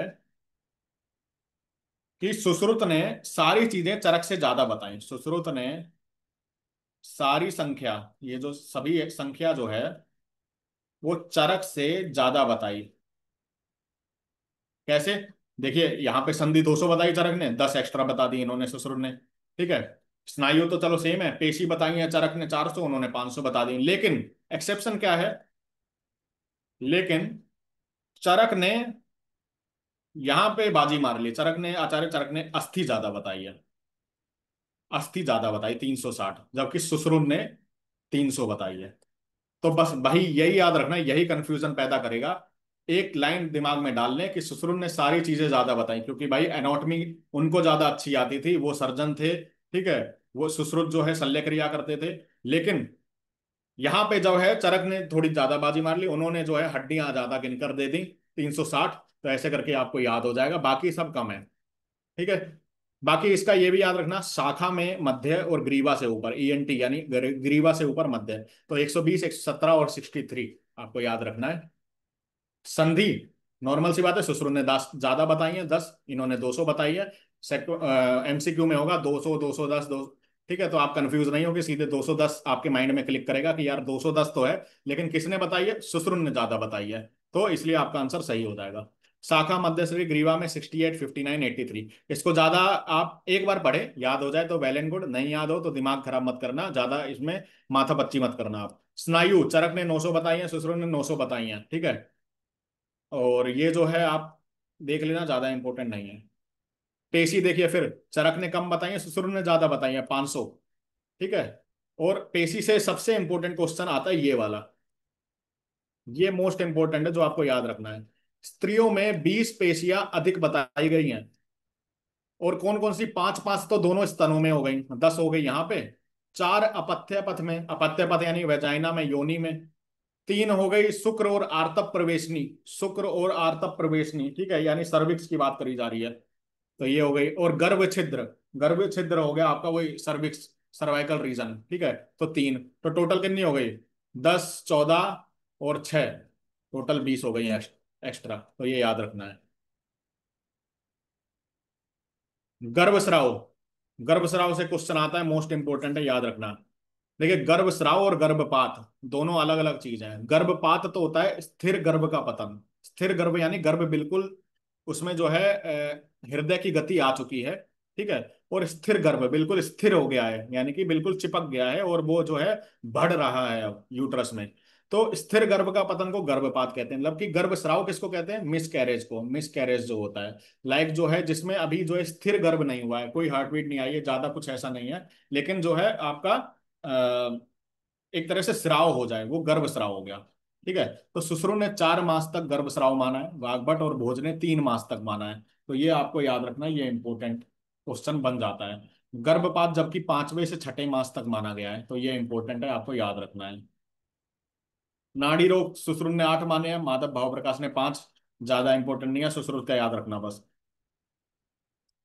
कि सुश्रुत ने सारी चीजें चरक से ज्यादा बताई। सुश्रुत ने सारी संख्या, ये जो सभी एक संख्या जो है वो चरक से ज्यादा बताई। कैसे? देखिए यहाँ पे संधि 200 बताई चरक ने, 10 एक्स्ट्रा बता दी इन्होंने सुश्रुत ने, ठीक है। स्नायु तो चलो सेम है, पेशी बताई है चरक ने 400, उन्होंने 500 बता दी, लेकिन एक्सेप्शन क्या है? लेकिन चरक ने यहां पे बाजी मार ली, चरक ने, आचार्य चरक ने अस्थि ज्यादा बताई है, अस्थि ज्यादा बताई 360, जबकि सुश्रुत ने 300 बताई है। तो बस भाई यही याद रखना, यही कंफ्यूजन पैदा करेगा। एक लाइन दिमाग में डाल लें कि सुश्रुत ने सारी चीजें ज्यादा बताई, क्योंकि भाई एनाटॉमी उनको ज्यादा अच्छी आती थी, वो सर्जन थे, ठीक है। वो सुश्रुत जो है शल्य क्रिया करते थे, लेकिन यहाँ पे जो है चरक ने थोड़ी ज्यादा बाजी मार ली, उन्होंने जो है हड्डियां ज्यादा गिनकर दे दी 360। तो ऐसे करके आपको याद हो जाएगा, बाकी सब कम है। ठीक है। बाकी इसका ये भी याद रखना, शाखा में मध्य और ग्रीवा से ऊपर, ईएनटी यानी ग्रीवा से ऊपर मध्य। तो 120, 117 और 63 आपको याद रखना है। संधि नॉर्मल सी बात है, ससुर ने 10 ज्यादा बताई है, 10, इन्होंने 200 बताई है। एमसीक्यू में होगा 200, 210, 2। ठीक है, तो आप कंफ्यूज नहीं होगे, सीधे 210 आपके माइंड में क्लिक करेगा कि यार 210 तो है, लेकिन किसने बताई है, ससुर ने ज्यादा बताई है। तो इसलिए आपका आंसर सही हो जाएगा। शाखा मध्य श्री ग्रीवा में 68, 59, 83। इसको ज्यादा आप एक बार पढ़े, याद हो जाए तो वेल एंड गुड, नहीं याद हो तो दिमाग खराब मत करना ज्यादा, इसमें माथा पच्ची मत करना आप। स्नायु चरक ने 900 बताई है, ससुर ने 900 बताई है। ठीक है। और ये जो है आप देख लेना, ज्यादा इंपॉर्टेंट नहीं है। पेशी देखिए फिर, चरक ने कम बताई है, ससुर ने ज्यादा बताई है, 500। ठीक है। और पेशी से सबसे इंपॉर्टेंट क्वेश्चन आता है ये वाला, ये मोस्ट इंपॉर्टेंट है जो आपको याद रखना है। स्त्रियों में 20 पेशियां अधिक बताई गई हैं, और कौन कौन सी, पांच पांच तो दोनों स्तनों में हो गई, 10 हो गई यहाँ पे। 4 अपत्य पथ में, अपत्य पथ यानी वेजाइना में, योनि में। 3 हो गई शुक्र और आर्तव प्रवेशनी, शुक्र और आर्तव प्रवेशनी, ठीक है, यानी सर्विक्स की बात करी जा रही है। तो ये हो गई। और गर्भ छिद्र, गर्भ छिद्र हो गया आपका वही सर्विक्स, सर्वाइकल रीजन। ठीक है। तो 3, तो टोटल कितनी हो गई, 10, 14 और 6, टोटल 20 हो गई एक्स्ट्रा। तो ये याद रखना है। गर्भस्राव, गर्भस्राव से क्वेश्चन आता है, मोस्ट इंपोर्टेंट है, याद रखना। देखिए गर्भस्राव और गर्भपात दोनों अलग अलग चीज हैं। गर्भपात तो होता है स्थिर गर्भ का पतन, स्थिर गर्भ यानी गर्भ बिल्कुल उसमें जो है हृदय की गति आ चुकी है। ठीक है। और स्थिर गर्भ बिल्कुल स्थिर हो गया है, यानी कि बिल्कुल चिपक गया है और वो जो है बढ़ रहा है अब यूट्रस में। तो स्थिर गर्भ का पतन को गर्भपात कहते हैं। मतलब कि गर्भस्राव किसको कहते हैं, मिस कैरेज को। मिस कैरेज जो होता है लाइक जो है जिसमें अभी जो है स्थिर गर्भ नहीं हुआ है, कोई हार्ट बीट नहीं आई है, ज्यादा कुछ ऐसा नहीं है, लेकिन जो है आपका एक तरह से स्राव हो जाए, वो गर्भ स्राव हो गया। ठीक है। तो सुश्रु ने 4 मास तक गर्भ स्राव माना है, वाग्भट और भोज ने 3 मास तक माना है। तो ये आपको याद रखना, ये इंपॉर्टेंट क्वेश्चन बन जाता है। गर्भपात जबकि 5वें से 6ठे मास तक माना गया है, तो ये इंपॉर्टेंट है, आपको याद रखना है। नाड़ी रोग सुश्रुत ने 8 माने हैं, माधव भाव प्रकाश ने 5। ज्यादा इंपॉर्टेंट नहीं है, सुश्रुत का याद रखना बस।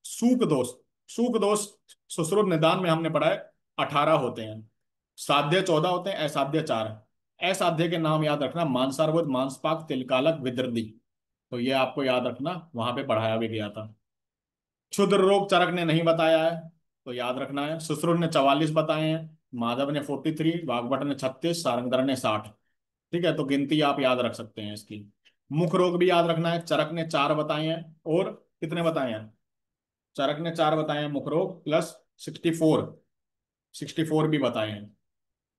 सूक दोष, सूक दोष सुश्रुत निदान में हमने पढ़ा है 18 होते हैं, साध्य 14 होते हैं, असाध्य 4। असाध्य के नाम याद रखना, मांसार्बुद, मांसपाक, तिलकालक, विदर्दी। तो ये आपको याद रखना, वहां पे पढ़ाया भी गया था। क्षुद्र रोग चरक ने नहीं बताया है, तो याद रखना है। सुश्रुत ने 44 बताए हैं, माधव ने 43, वाग्भट ने 36, सारंगधर ने 60। ठीक है, तो गिनती आप याद रख सकते हैं इसकी। मुख रोग भी याद रखना है, चरक ने 4 बताए हैं, और कितने बताए हैं, चरक ने 4 बताए हैं, मुख रोग प्लस 64, 64 भी बताए हैं।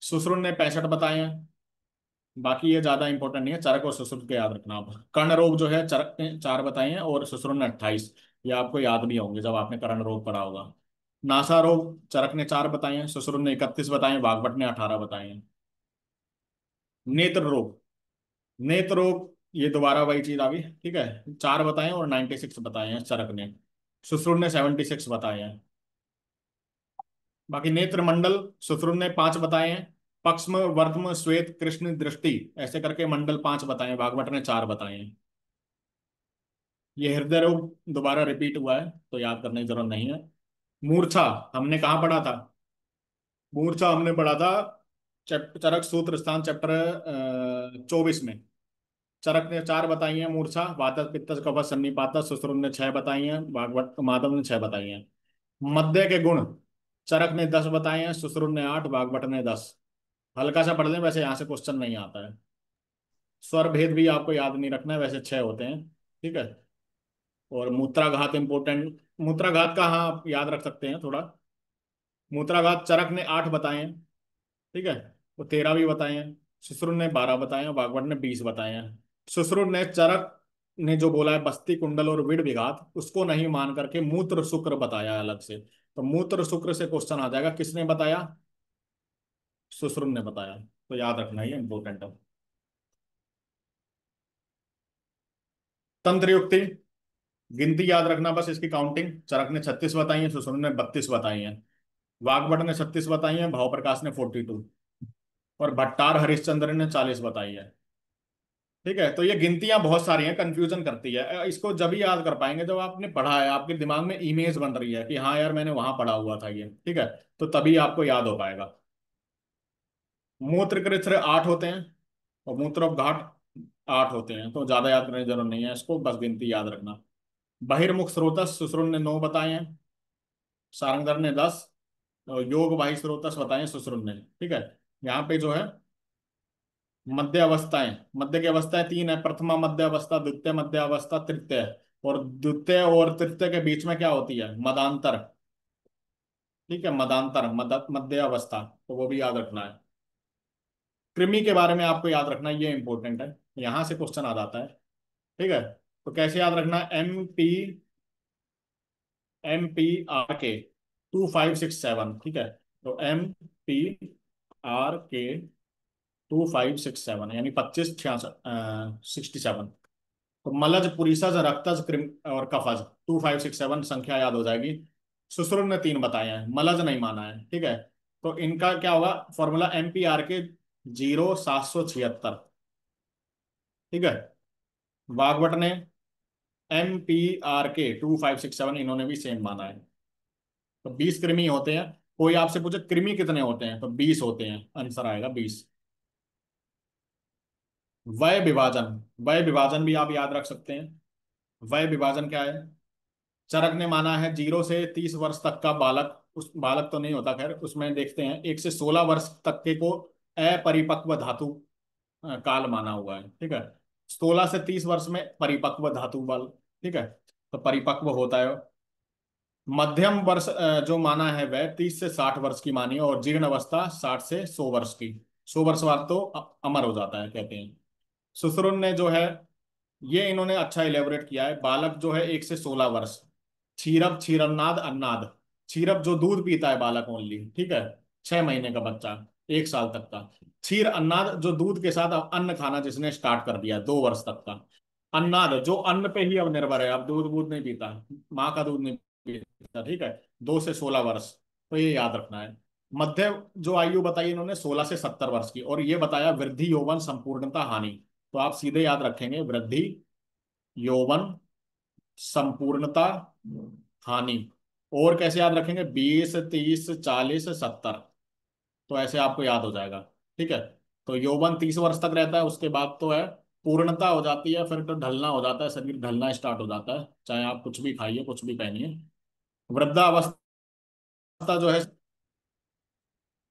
सुश्रुत ने 65 बताए हैं। बाकी ये ज्यादा इंपॉर्टेंट नहीं है, चरक और सुश्रुत के याद रखना आप। कर्ण रोग जो है चरक ने 4 बताए हैं और सुश्रुत ने 28। ये आपको याद भी होंगे जब आपने कर्ण रोग पढ़ा होगा। नासा रोग चरक ने 4 बताए हैं, सुश्रुत ने 31 बताए हैं, वाग्भट ने 18 बताए हैं। नेत्र रोग, नेत्र रोग ये दोबारा वही चीज आ गई। ठीक है, 4 बताए हैं और 96 बताए हैं चरक ने, सुश्रुत ने 76 बताए हैं। बाकी नेत्र मंडल सुश्रुत ने 5 बताए हैं, पक्ष्म, वर्त्म, श्वेत, कृष्ण, दृष्टि, ऐसे करके मंडल 5 बताए हैं, भागवत ने 4 बताए हैं। ये हृदय रोग दोबारा रिपीट हुआ है, तो याद करने की जरूरत नहीं है। मूर्छा हमने कहाँ पढ़ा था, मूर्छा हमने पढ़ा था चरक सूत्र स्थान चैप्टर 24 में। चरक ने 4 बताई हैं मूर्छा, वातज पित्तज कफज सन्निपातज, सुश्रुत ने 6 बताई हैं, भागवत माधव ने 6 बताई हैं। मध्य के गुण चरक ने 10 बताए हैं, सुश्रुत ने 8, भागवत ने 10। हल्का सा पढ़ लें, वैसे यहाँ से क्वेश्चन नहीं आता है। स्वर भेद भी आपको याद नहीं रखना है, वैसे 6 होते हैं। ठीक है। और मूत्राघात इंपोर्टेंट, मूत्राघात का हाँ आप याद रख सकते हैं थोड़ा। मूत्राघात चरक ने 8 बताए हैं। ठीक है। वो 13 भी बताए हैं। सुश्रुत ने 12 बताए हैं, भागवत ने 20 बताए हैं। सुश्रुत ने चरक ने जो बोला है बस्ती कुंडल और विड़ विघात, उसको नहीं मान करके मूत्र शुक्र बताया है अलग से। तो मूत्र शुक्र से क्वेश्चन आ जाएगा, किसने बताया, सुश्रुत ने बताया। तो याद रखना, ये इंपॉर्टेंट है। तंत्र युक्ति गिनती याद रखना बस, इसकी काउंटिंग, चरक ने 36 बताई है, सुश्रुत ने 32 बताई है, वाग्भट ने 36 बताई है, भाव प्रकाश ने 42। और भट्टार हरिश्चंद्र ने 40 बताई है। ठीक है, तो ये गिनतियां बहुत सारी हैं, कंफ्यूजन करती है। इसको जब ही याद कर पाएंगे जब आपने पढ़ा है, आपके दिमाग में इमेज बन रही है कि हाँ यार मैंने वहां पढ़ा हुआ था ये। ठीक है, तो तभी आपको याद हो पाएगा। मूत्र कृच्छ्र 8 होते हैं और मूत्रोपघात 8 होते हैं, तो ज्यादा याद करने की जरूरत नहीं है इसको, बस गिनती याद रखना। बहिर्मुख स्रोतस सुश्रुत ने 9 बताए हैं, सारंगधर ने 10, और योग बाह्य स्रोतस बताए हैं सुश्रुत ने। ठीक है, यहाँ पे जो है मध्य अवस्थाएं, मध्य की अवस्थाएं 3 है, प्रथमा मध्य अवस्था, द्वितीय मध्य अवस्था, तृतीय। और द्वितीय और तृतीय के बीच में क्या होती है? मदांतर। ठीक है, मदांतर मध्य अवस्था, तो वो भी याद रखना है। कृमि के बारे में आपको याद रखना, ये इंपॉर्टेंट है, यहां से क्वेश्चन आ जाता है। ठीक है, तो कैसे याद रखना? MP आर के 2567। ठीक है, तो MP आर के 2567 यानी 25 66 तो मलज पुरीसज रक्तज कृम और कफज 2567 संख्या याद हो जाएगी। सुश्रुत ने 3 बताए हैं, मलज नहीं माना है। ठीक है, तो इनका क्या होगा फॉर्मूला? MP आर के 0776। ठीक है, वाग्भट ने MP आर के 2567 इन्होंने भी सेम माना है। तो 20 कृमि होते हैं। कोई आपसे पूछे कृमि कितने होते हैं, तो 20 होते हैं, आंसर आएगा 20। वय विभाजन, वय विभाजन भी आप याद रख सकते हैं। वय विभाजन क्या है? चरक ने माना है 0 से 30 वर्ष तक का बालक, उस बालक तो नहीं होता, खैर उसमें देखते हैं 1 से 16 वर्ष तक के को अपरिपक्व धातु काल माना हुआ है। ठीक है, 16 से 30 वर्ष में परिपक्व धातु बल। ठीक है, तो परिपक्व होता है। मध्यम वर्ष जो माना है वह 30 से 60 वर्ष की मानी है, और जीर्ण अवस्था 60 से 100 वर्ष की। 100 वर्ष बाद तो अमर हो जाता है कहते हैं। सुसरुन ने जो है ये इन्होंने अच्छा इलेबोरेट किया है। बालक जो है 1 से 16 वर्ष, क्षीरब क्षीरन्नाद अन्नाद। क्षीरब जो दूध पीता है बालक ओनली। ठीक है, 6 महीने का बच्चा, 1 साल तक का। क्षीर अन्नाद जो दूध के साथ अब अन्न खाना जिसने स्टार्ट कर दिया 2 वर्ष तक का। अन्नाद जो अन्न पे ही अब निर्भर है, अब दूध वूध नहीं पीता, माँ का दूध नहीं पीता। ठीक है, 2 से 16 वर्ष, तो ये याद रखना है। मध्य जो आयु बताई इन्होंने 16 से 70 वर्ष की, और ये बताया वृद्धि यौवन संपूर्णता हानि। तो आप सीधे याद रखेंगे वृद्धि यौवन संपूर्णता हानि। और कैसे याद रखेंगे? 20 30 40 70, तो ऐसे आपको याद हो जाएगा। ठीक है, तो यौवन 30 वर्ष तक रहता है, उसके बाद तो है पूर्णता हो जाती है, फिर तो ढलना हो जाता है, शरीर ढलना स्टार्ट हो जाता है, चाहे आप कुछ भी खाइए कुछ भी पहनिए। वृद्धावस्था जो है।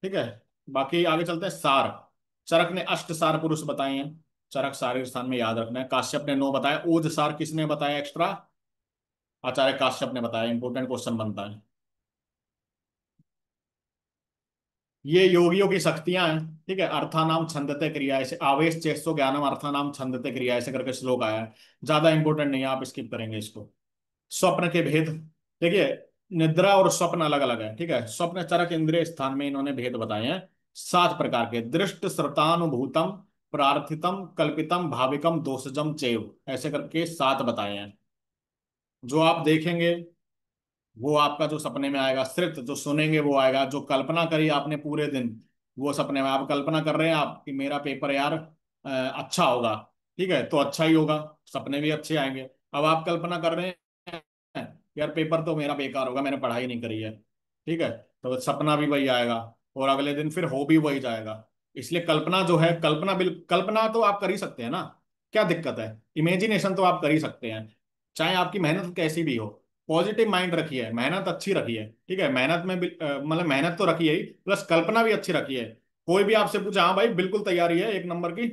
ठीक है, बाकी आगे चलते हैं। सार, चरक ने अष्ट सार पुरुष बताए हैं। चरक सारे स्थान में याद रखना है। काश्यप ने 9 बताया। ओज सार किसने बताया एक्स्ट्रा? आचार्य काश्यप ने बताया, इंपोर्टेंट क्वेश्चन बनता है। ये योगियों की शक्तियां हैं। ठीक है, अर्थानाम छंदते क्रिया, ऐसे आवेश चेष्टो ज्ञानम अर्थानाम छंदते क्रिया ऐसे करके श्लोक आया है। ज्यादा इंपॉर्टेंट नहीं है, आप स्किप करेंगे इसको। स्वप्न के भेद, देखिए निद्रा और स्वप्न अलग अलग है। ठीक है, स्वप्न चरक इंद्रिय स्थान में इन्होंने भेद बताए हैं 7 प्रकार के। दृष्ट श्रतानुभूतम प्रार्थितम कल्पितम भाविकम दोषजम चैव ऐसे करके 7 बताए हैं। जो आप देखेंगे वो आपका जो सपने में आएगा, सिर्फ जो सुनेंगे वो आएगा, जो कल्पना करी आपने पूरे दिन वो सपने में। आप कल्पना कर रहे हैं आप कि मेरा पेपर यार अच्छा होगा, ठीक है, तो अच्छा ही होगा, सपने भी अच्छे आएंगे। अब आप कल्पना कर रहे हैं यार पेपर तो मेरा बेकार होगा, मैंने पढ़ाई नहीं करी है, ठीक है, तो सपना भी वही आएगा, और अगले दिन फिर हो भी वही जाएगा। इसलिए कल्पना जो है, कल्पना तो आप कर ही सकते हैं ना, क्या दिक्कत है? इमेजिनेशन तो आप कर ही सकते हैं, चाहे आपकी मेहनत कैसी भी हो। पॉजिटिव माइंड रखिए, मेहनत अच्छी रखिए। ठीक है, मेहनत में मतलब मेहनत तो रखिए ही, प्लस कल्पना भी अच्छी रखिए। कोई भी आपसे पूछे हाँ भाई बिल्कुल तैयारी है 1 नंबर की,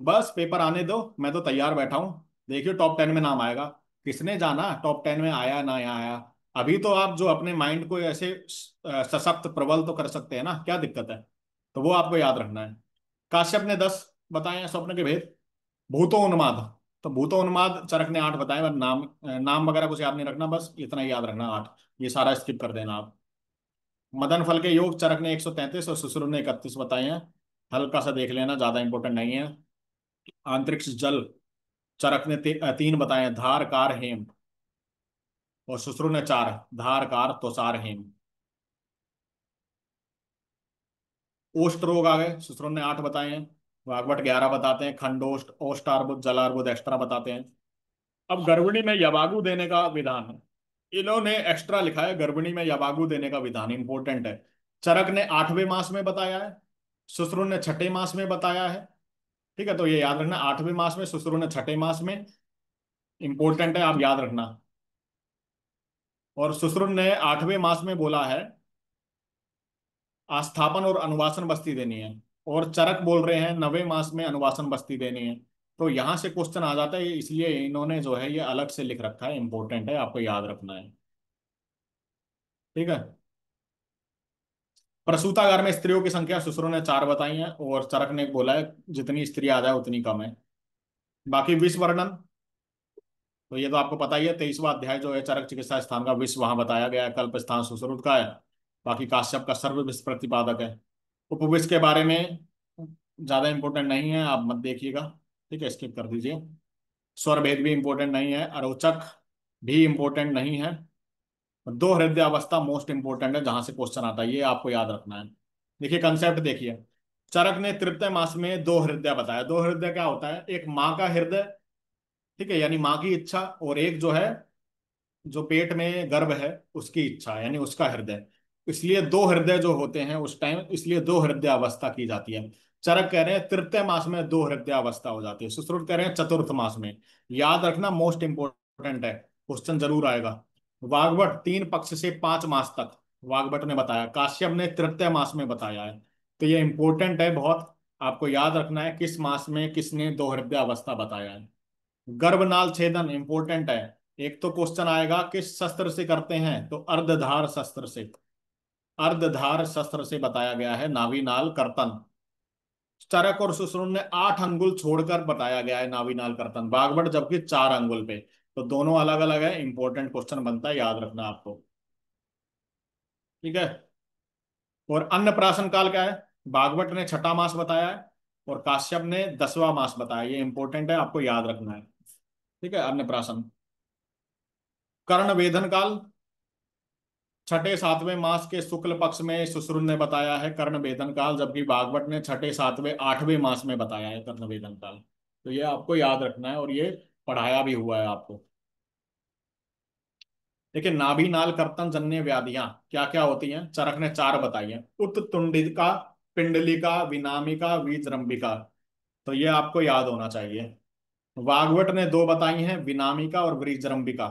बस पेपर आने दो, मैं तो तैयार बैठा हूँ, देखियो टॉप 10 में नाम आएगा। किसने जाना टॉप 10 में आया ना आया? अभी तो आप जो अपने माइंड को ऐसे सशक्त प्रबल तो कर सकते हैं ना, क्या दिक्कत है? तो वो आपको याद रखना है। काश्यप ने 10 बताए हैं स्वप्न के भेद। भूतोन्माद, तो भूतोन्माद चरक ने 8 बताए, बस नाम नाम वगैरह कुछ याद नहीं रखना, बस इतना ही याद रखना 8, ये सारा स्किप कर देना आप। मदन फल के योग चरक ने 133 और सुश्रुत ने 31 बताए हैं, हल्का सा देख लेना, ज्यादा इंपॉर्टेंट नहीं है। अंतरिक्ष जल चरक ने 3 बताए हैं, धार कार हेम, और सुश्रुत ने 4, धार कार तोसार हेम। ओष्ठ रोग आ गए, सुश्रुत ने 8 बताए हैं, वाग्भट 11 बताते हैं, खंडोष्ठ, ओष्ठार्बुद, जलार्बुद एक्स्ट्रा बताते हैं। अब गर्भिणी में यवागु देने का विधान, इन्होंने एक्स्ट्रा लिखा है, गर्भिणी में यवागु देने का विधान इंपॉर्टेंट है। चरक ने 8वें मास में बताया है, सुश्रुत ने 6ठे मास में बताया है। ठीक है, तो ये याद रखना, 8वें मास में, सुश्रुत ने 6ठे मास में। इंपॉर्टेंट है, आप याद रखना। और सुश्रुत ने 8वें मास में बोला है आस्थापन और अनुवासन बस्ती देनी है, और चरक बोल रहे हैं 9वें मास में अनुवासन बस्ती देनी है। तो यहां से क्वेश्चन आ जाता है, इसलिए इन्होंने जो है ये अलग से लिख रखा है, इंपॉर्टेंट है, आपको याद रखना है। ठीक है। प्रसूतागार में स्त्रियों की संख्या सुश्रुत ने 4 बताई है, और चरक ने बोला है जितनी स्त्री आ जाए उतनी कम है। बाकी विष वर्णन, तो ये तो आपको पता ही है, 23वां अध्याय जो है चरक चिकित्सा स्थान का विष वहां बताया गया है, कल्प स्थान सुश्रुत का है। बाकी काश्यप का सर्व विष प्रतिपादक है। उपविष के बारे में ज्यादा इंपॉर्टेंट नहीं है, आप मत देखिएगा। ठीक है, स्किप कर दीजिए। स्वर भेद भी इंपॉर्टेंट नहीं है, अरोचक भी इंपॉर्टेंट नहीं है। दो हृदय अवस्था मोस्ट इंपॉर्टेंट है, जहां से क्वेश्चन आता है, ये आपको याद रखना है। देखिए कंसेप्ट देखिए, चरक ने तृतीय मास में दो हृदय बताया। दो हृदय क्या होता है, एक माँ का हृदय, ठीक है, यानी माँ की इच्छा, और एक जो है जो पेट में गर्भ है उसकी इच्छा, यानी उसका हृदय। इसलिए दो हृदय जो होते हैं उस टाइम, इसलिए दो हृदय अवस्था की जाती है। चरक कह रहे हैं तृतीय मास में दो हृदय अवस्था हो जाती है, सुश्रुत कह रहे हैं चतुर्थ मास में। याद रखना, मोस्ट इंपोर्टेंट है, क्वेश्चन जरूर आएगा। वाग्भट 3 पक्ष से 5 मास तक वाग्भट ने बताया, काश्यप ने तृतीय मास में बताया है। तो ये इंपॉर्टेंट है बहुत, आपको याद रखना है किस मास में किसने दो हृदय अवस्था बताया है। गर्भनाल छेदन इंपॉर्टेंट है। एक तो क्वेश्चन आएगा किस शस्त्र से करते हैं, तो अर्धधार शस्त्र से। अर्धधार शस्त्र से बताया गया है नाभीनाल कर्तन। चरक और सुश्रुत ने 8 अंगुल छोड़कर बताया गया है नाभीनाल कर्तन, बागभट जबकि 4 अंगुल पे। तो दोनों अलग अलग है, इंपॉर्टेंट क्वेश्चन बनता है, याद रखना आपको। ठीक है। और अन्नप्राशन काल क्या है, बागभट ने 6ठा मास बताया है, और काश्यप ने 10वां मास बताया, ये इंपॉर्टेंट है, आपको याद रखना है। ठीक है, अन्नप्राशन। कर्ण वेधन काल 6ठे 7वें मास के शुक्ल पक्ष में सुश्रुत ने बताया है कर्ण वेदन काल, जबकि भागवत ने 6ठे 7वें 8वें मास में बताया है कर्ण वेदन काल। तो ये आपको याद रखना है, और ये पढ़ाया भी हुआ है आपको। देखिए नाभि नाल कर्तन जन्य व्याधियां क्या क्या होती हैं, चरक ने 4 बताई हैं, उत्तुंडिका, पिंडलिका, विनामिका, विजृंभिका। तो ये आपको याद होना चाहिए। वाग्भट ने 2 बताई हैं, विनामिका और विजृंभिका।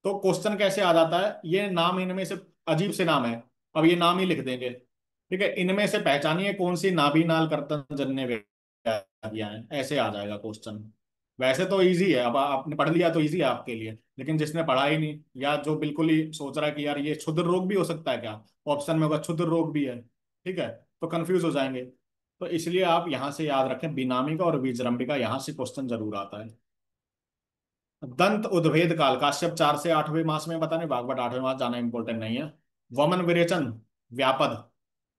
तो क्वेश्चन कैसे आ जाता है, ये नाम इनमें से अजीब से नाम है, अब ये नाम ही लिख देंगे। ठीक है, इनमें से पहचानिए कौन सी नाभि नाल कर्तन जन्य व्याधियां हैं, ऐसे आ जाएगा क्वेश्चन। वैसे तो इजी है, अब आपने पढ़ लिया तो इजी है आपके लिए, लेकिन जिसने पढ़ा ही नहीं, या जो बिल्कुल ही सोच रहा है कि यार ये क्षुद्र रोग भी हो सकता है क्या, ऑप्शन में होगा क्षुद्र रोग भी है, ठीक है, तो कंफ्यूज हो जाएंगे। तो इसलिए आप यहां से याद रखें, बिनामिका और विजृंभिका, यहां से क्वेश्चन जरूर आता है। दंत उद्भेद काल, काश्यप 4 से 8वें मास में बताने, भागवत 8वें मास, जाना इंपॉर्टेंट नहीं है। वमन विरेचन, व्यापद,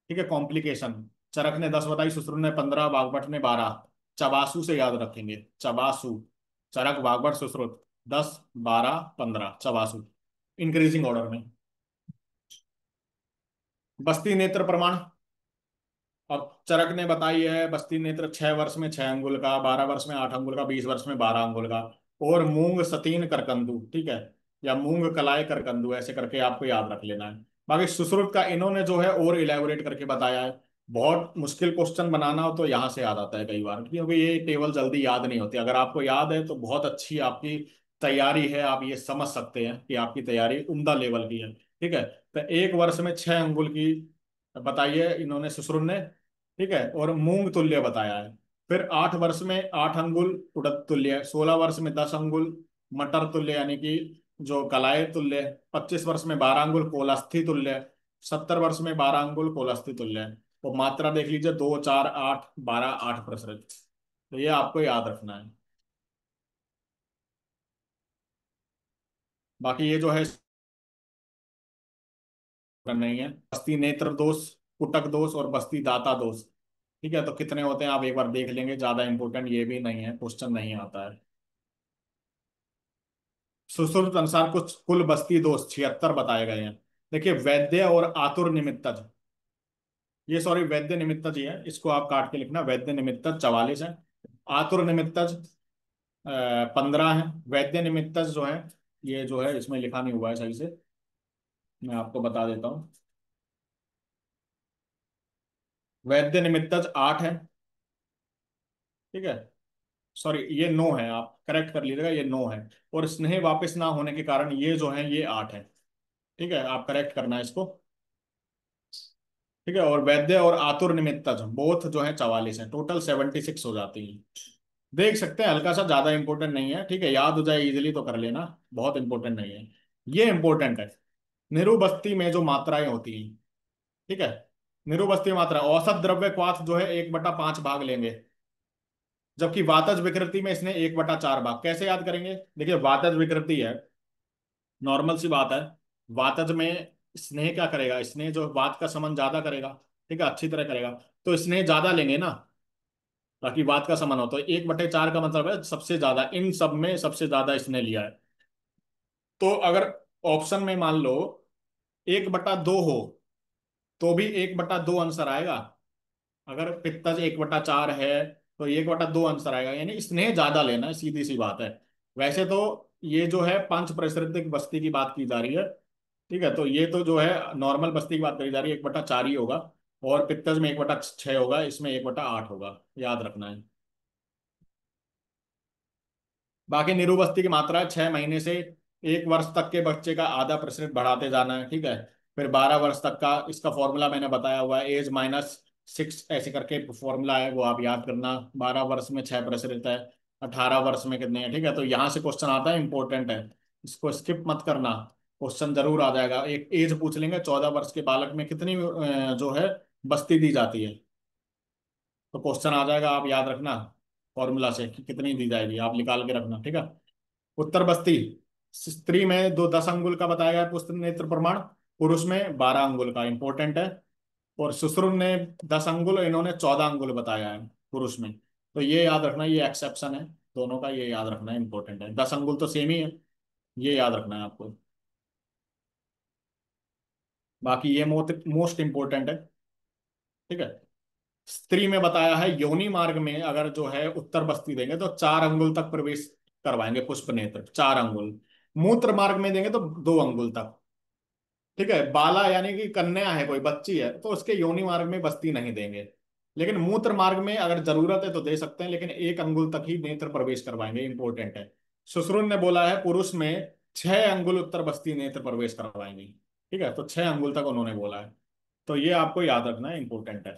ठीक है, कॉम्प्लिकेशन। चरक ने 10 बताई, सुश्रुत ने 15, भागवत ने 12। चबासु से याद रखेंगे, चबासु। चरक, भागवत, सुश्रुत 10, 12, 15, चबासु, इंक्रीजिंग ऑर्डर में। बस्ती नेत्र प्रमाण, अब चरक ने बताई है बस्ती नेत्र 6 वर्ष में 6 अंगुल का, 12 वर्ष में 8 अंगुल का, 20 वर्ष में 12 अंगुल का। और मूंग सतीन करकंदू, ठीक है, या मूंग कलाय करकंदू, ऐसे करके आपको याद रख लेना है। बाकी सुश्रुत का इन्होंने जो है और इलेबोरेट करके बताया है। बहुत मुश्किल क्वेश्चन बनाना हो तो यहाँ से याद आता है कई बार, क्योंकि ये टेबल जल्दी याद नहीं होती। अगर आपको याद है तो बहुत अच्छी आपकी तैयारी है, आप ये समझ सकते हैं कि आपकी तैयारी उम्दा लेवल की है। ठीक है, तो 1 वर्ष में 6 अंगुल की बताइए इन्होंने, सुश्रुत ने। ठीक है, और मूंग तुल्य बताया है। फिर 8 वर्ष में 8 अंगुल उड़द तुल्य, 16 वर्ष में 10 अंगुल मटर तुल्य, यानी कि जो कलाय तुल्य, 25 वर्ष में 12 अंगुल कोलस्थी तुल्य, 70 वर्ष में 12 अंगुल कोलस्थी तुल्य। तो मात्रा देख लीजिए, 2, 4, 8, 12, 8 प्रसरित। तो ये आपको याद रखना है। बाकी ये जो है नहीं है, बस्ती नेत्र दोष, कुटक दोष और बस्ती दाता दोष। ठीक है, तो कितने होते हैं आप एक बार देख लेंगे, ज्यादा इंपॉर्टेंट ये भी नहीं है, क्वेश्चन नहीं आता है। सुश्रुत अनुसार कुछ कुल बस्ती दोष 76 बताए गए हैं। देखिए वैद्य और आतुर निमित्तज, ये सॉरी वैद्य निमित्तज ही है, इसको आप काट के लिखना। वैद्य निमित्तज 44 है। आतुर निमित्तज 15 है। वैद्य निमित्तज जो है, ये जो है इसमें लिखा नहीं हुआ है सही से, मैं आपको बता देता हूँ। वैद्य निमित्तज 8 है। ठीक है, सॉरी ये 9 है, आप करेक्ट कर लीजिएगा, ये 9 है। और स्नेह वापस ना होने के कारण ये जो है ये 8 है। ठीक है, आप करेक्ट करना है इसको। ठीक है, और वैद्य और आतुर निमित्तज बोथ जो है 44 है, टोटल 76 हो जाती है। देख सकते हैं, हल्का सा, ज्यादा इंपॉर्टेंट नहीं है। ठीक है, याद हो जाए इजीली तो कर लेना, बहुत इंपॉर्टेंट नहीं है। ये इंपॉर्टेंट है। निरुबस्ती में जो मात्राएं होती हैं, ठीक है, निरुबस्ती मात्रा औसत द्रव्य क्वाथ जो है 1/5 भाग लेंगे, जबकि वातज विकृति में इसने 1/4 भाग। कैसे याद करेंगे? देखिए वातज विकृति है, नॉर्मल सी बात है। वातज में स्नेह क्या करेगा? स्नेह जो वात का समन ज्यादा करेगा, ठीक है, अच्छी तरह करेगा। तो स्नेह ज्यादा लेंगे ना, ताकि वात का समन हो। तो 1/4 का मतलब है सबसे ज्यादा, इन सब में सबसे ज्यादा स्नेह लिया है। तो अगर ऑप्शन में मान लो 1/2 हो, तो भी 1/2 आंसर आएगा। अगर पित्तज 1/4 है, तो 1/2 आंसर आएगा, यानी स्नेह ज्यादा लेना है, सीधी सी बात है। वैसे तो ये जो है पंच प्रसृतिक बस्ती की बात की जा रही है। ठीक है, तो ये तो जो है नॉर्मल बस्ती की बात करी जा रही है, 1/4 ही होगा। और पित्तज में 1/6 होगा, इसमें 1/8 होगा, याद रखना है। बाकी निरुबस्ती की मात्रा है 6 महीने से 1 वर्ष तक के बच्चे का आधा प्रतिशत बढ़ाते जाना है। ठीक है, फिर 12 वर्ष तक का, इसका फॉर्मूला मैंने बताया हुआ है, एज -6 ऐसे करके फॉर्मूला है, वो आप याद करना। 12 वर्ष में 6% है, 18 वर्ष में कितने हैं। ठीक है, तो यहाँ से क्वेश्चन आता है, इंपॉर्टेंट है, इसको स्किप मत करना, क्वेश्चन जरूर आ जाएगा। एक एज पूछ लेंगे, 14 वर्ष के बालक में कितनी जो है बस्ती दी जाती है, तो क्वेश्चन आ जाएगा, आप याद रखना फॉर्मूला से कि कितनी दी जाएगी, आप निकाल के रखना। ठीक है, उत्तर बस्ती स्त्री में दो 10 अंगुल का बताया गया है पुस्त नेत्र प्रमाण, पुरुष में 12 अंगुल का, इंपॉर्टेंट है। और सुश्रुत ने 10 अंगुल, इन्होंने 14 अंगुल बताया है पुरुष में। तो ये याद रखना, ये एक्सेप्शन है दोनों का, ये याद रखना है, इंपॉर्टेंट है। 10 अंगुल तो सेम ही है, ये याद रखना है आपको। बाकी ये मोस्ट इंपॉर्टेंट है। ठीक है, स्त्री में बताया है योनि मार्ग में अगर जो है उत्तर बस्ती देंगे तो 4 अंगुल तक प्रवेश करवाएंगे पुष्प नेत्र, 4 अंगुल। मूत्र मार्ग में देंगे तो 2 अंगुल तक। ठीक है, बाला यानी कि कन्या है, कोई बच्ची है, तो उसके योनि मार्ग में बस्ती नहीं देंगे। लेकिन मूत्र मार्ग में अगर जरूरत है तो दे सकते हैं, लेकिन 1 अंगुल तक ही नेत्र प्रवेश करवाएंगे, इंपॉर्टेंट है। सुश्रुत ने बोला है पुरुष में 6 अंगुल उत्तर बस्ती नेत्र प्रवेश करवाएंगे। ठीक है, तो 6 अंगुल तक उन्होंने बोला है, तो ये आपको याद रखना है, इंपॉर्टेंट है।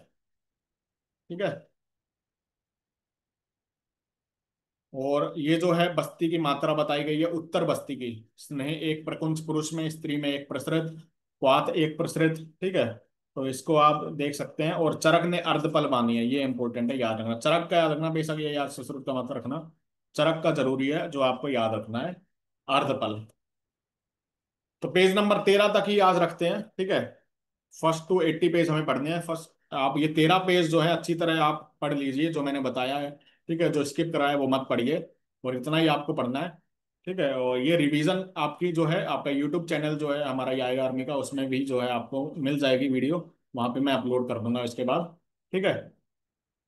ठीक है, और ये जो है बस्ती की मात्रा बताई गई है उत्तर बस्ती की, स्नेह 1 प्रकुंच पुरुष में, स्त्री में 1 प्रसृत, क्वाथ 1 प्रसृत। ठीक है, तो इसको आप देख सकते हैं। और चरक ने अर्धपल मानी है, ये इंपॉर्टेंट है, याद रखना। चरक का याद रखना, बेशक ये याद सुश्रुत का मत रखना, चरक का जरूरी है, जो आपको याद रखना है, अर्धपल। तो पेज नंबर 13 तक ही याद रखते हैं। ठीक है, फर्स्ट टू 80 पेज हमें पढ़ने हैं। फर्स्ट आप ये 13 पेज जो है अच्छी तरह आप पढ़ लीजिए, जो मैंने बताया है। ठीक है, जो स्किप करा है वो मत पढ़िए, और इतना ही आपको पढ़ना है। ठीक है, और ये रिवीजन आपकी जो है, आपका यूट्यूब चैनल जो है हमारा, ये आएगा आर्मी का, उसमें भी जो है आपको मिल जाएगी वीडियो, वहां पे मैं अपलोड कर दूंगा इसके बाद। ठीक है,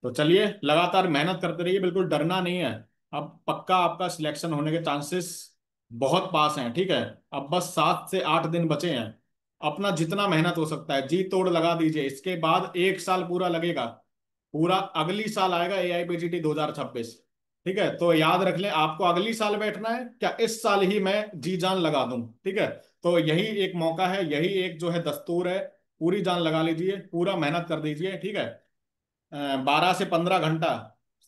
तो चलिए लगातार मेहनत करते रहिए, बिल्कुल डरना नहीं है। अब पक्का आपका सिलेक्शन होने के चांसेस बहुत पास हैं। ठीक है, अब बस 7 से 8 दिन बचे हैं, अपना जितना मेहनत हो सकता है जी तोड़ लगा दीजिए। इसके बाद 1 साल पूरा लगेगा, पूरा अगली साल आएगा AIPGT 2026। ठीक है, तो याद रख लें, आपको अगली साल बैठना है क्या, इस साल ही मैं जी जान लगा दूं। ठीक है, तो यही एक मौका है, यही एक जो है दस्तूर है, पूरी जान लगा लीजिए, पूरा मेहनत कर दीजिए। ठीक है, 12 से 15 घंटा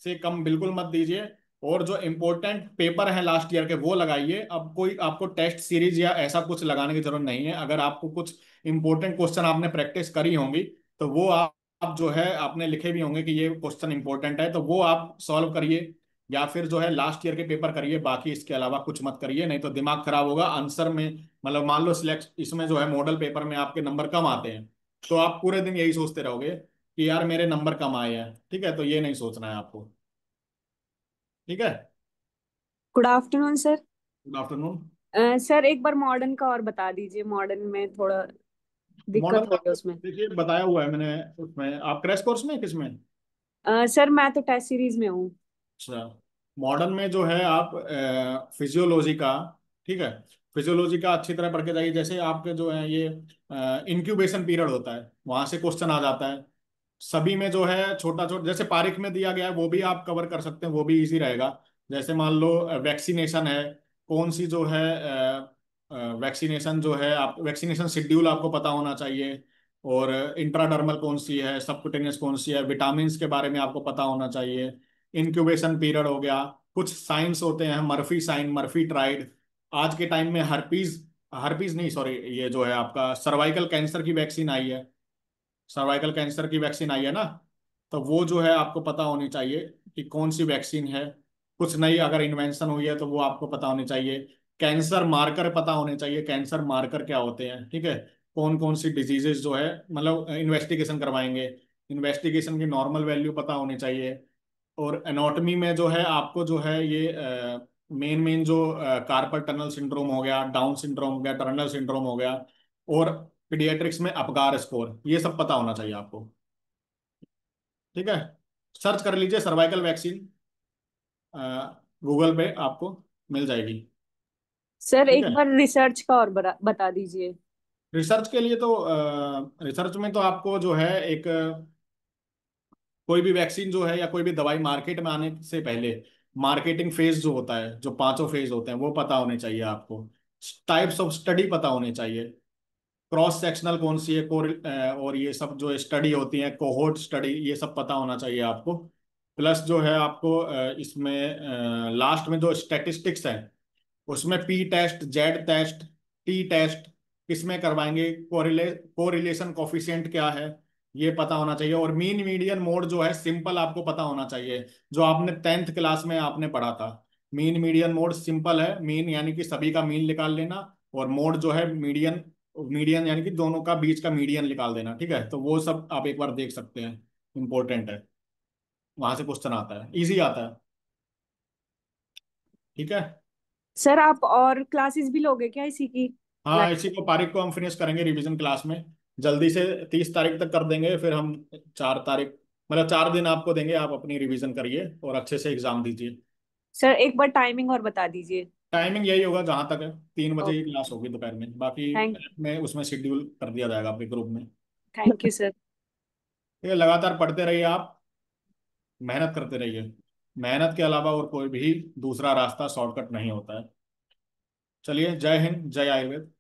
से कम बिल्कुल मत दीजिए। और जो इम्पोर्टेंट पेपर हैं लास्ट ईयर के वो लगाइए। अब कोई आपको टेस्ट सीरीज या ऐसा कुछ लगाने की जरूरत नहीं है। अगर आपको कुछ इंपॉर्टेंट क्वेश्चन आपने प्रैक्टिस करी होंगी, तो वो आप जो है आपने लिखे भी होंगे कि ये क्वेश्चन इंपॉर्टेंट है, तो वो आप सॉल्व करिए, या फिर जो है लास्ट ईयर के पेपर करिए। बाकी इसके अलावा कुछ मत करिए, नहीं तो दिमाग खराब होगा आंसर में। मतलब मान लो सिलेक्ट इसमें जो है मॉडल पेपर में आपके नंबर कम आते हैं, तो आप पूरे दिन यही सोचते रहोगे कि यार मेरे नंबर कम आए हैं। ठीक है, तो ये नहीं सोचना है आपको। ठीक है, good afternoon sir. Good afternoon. Sir एक बार मॉडर्न का और बता दीजिए, मॉडर्न में थोड़ा। दिक्कत मॉडर्न हो का गया उसमें। देखिए बताया हुआ है मैंने उसमें। आप क्रैश कोर्स में किसमें? सर मैं तो टेस्ट सीरीज में हूँ। अच्छा। मॉडर्न में जो है आप फिजियोलॉजी का, ठीक है, फिजियोलॉजी का अच्छी तरह पढ़ के जाइए। जैसे आपके जो है ये इंक्यूबेशन पीरियड होता है, वहां से क्वेश्चन आ जाता है। सभी में जो है छोटा छोटा, जैसे पारिक में दिया गया है वो भी आप कवर कर सकते हैं, वो भी इजी रहेगा। जैसे मान लो वैक्सीनेशन है, कौन सी जो है वैक्सीनेशन जो है, आप वैक्सीनेशन शेड्यूल आपको पता होना चाहिए। और इंट्राडर्मल कौन सी है, सबकुटेनियस कौन सी है, विटामिन्स के बारे में आपको पता होना चाहिए। इंक्यूबेशन पीरियड हो गया। कुछ साइंस होते हैं, मर्फी साइन, मर्फी ट्राइड। आज के टाइम में हर्पीज, हर्पीज नहीं सॉरी, ये जो है आपका सर्वाइकल कैंसर की वैक्सीन आई है, सर्वाइकल कैंसर की वैक्सीन आई है ना। तो वो जो है आपको पता होनी चाहिए कि कौन सी वैक्सीन है। कुछ नई अगर इन्वेंशन हुई है तो वो आपको पता होनी चाहिए। कैंसर मार्कर पता होने चाहिए, कैंसर मार्कर क्या होते हैं, ठीक है। कौन कौन सी डिजीजेस जो है, मतलब इन्वेस्टिगेशन करवाएंगे, इन्वेस्टिगेशन की नॉर्मल वैल्यू पता होनी चाहिए। और एनाटॉमी में जो है आपको जो है ये मेन मेन जो कार्पल टनल सिंड्रोम हो गया, डाउन सिंड्रोम हो गया, टर्नल सिंड्रोम हो गया, और पीडियाट्रिक्स में अपगार स्कोर, ये सब पता होना चाहिए आपको। ठीक है। सर्च कर लीजिए सर्वाइकल वैक्सीन, गूगल पे आपको मिल जाएगी। सर ठीक एक है। बार रिसर्च का और बता दीजिए। रिसर्च के लिए तो रिसर्च में तो आपको जो है एक कोई भी वैक्सीन जो है या कोई भी दवाई मार्केट में आने से पहले मार्केटिंग फेज जो होता है, जो पांचों फेज होते हैं वो पता होने चाहिए आपको। टाइप्स ऑफ स्टडी पता होने चाहिए, क्रॉस सेक्शनल कौन सी है, और ये सब जो स्टडी होती है, कोहोर्ट स्टडी, ये सब पता होना चाहिए आपको। प्लस जो है आपको इसमें लास्ट में जो स्टैटिस्टिक्स है, उसमें P test, Z test, T test किसमें करवाएंगे, कोरिलेशन कोफिशिएंट क्या है, ये पता होना चाहिए। और मीन मीडियन मोड जो है सिंपल आपको पता होना चाहिए, जो आपने 10th क्लास में आपने पढ़ा था। मीन मीडियन मोड सिंपल है, मीन यानी कि सभी का मीन निकाल लेना, और मोड जो है मीडियन, मीडियन यानी कि दोनों का बीच का मीडियन निकाल देना। ठीक है, तो वो सब आप एक बार देख सकते हैं, इंपॉर्टेंट है, वहां से क्वेश्चन आता है, इजी आता है। ठीक है। सर आप और क्लासेस भी लोगे क्या इसी की? हाँ, लाइक। इसी को तारीख को हम फिनिश करेंगे रिवीजन क्लास में, जल्दी से 30 तारीख तक कर देंगे, फिर हम 4 तारीख, मतलब 4 दिन आपको देंगे, आप अपनी रिवीजन करिए और अच्छे से एग्जाम दीजिए। सर एक बार टाइमिंग और बता दीजिए। टाइमिंग यही होगा जहाँ तक है, 3 बजे ही ओके। क्लास होगी दोपहर में, बाकी थैंक में उसमें शेड्यूल कर दिया जाएगा आपके ग्रुप में। Thank you sir. ठीक है, लगातार पढ़ते रहिए आप, मेहनत करते रहिए। मेहनत के अलावा और कोई भी दूसरा रास्ता शॉर्टकट नहीं होता है। चलिए, जय हिंद, जय आयुर्वेद।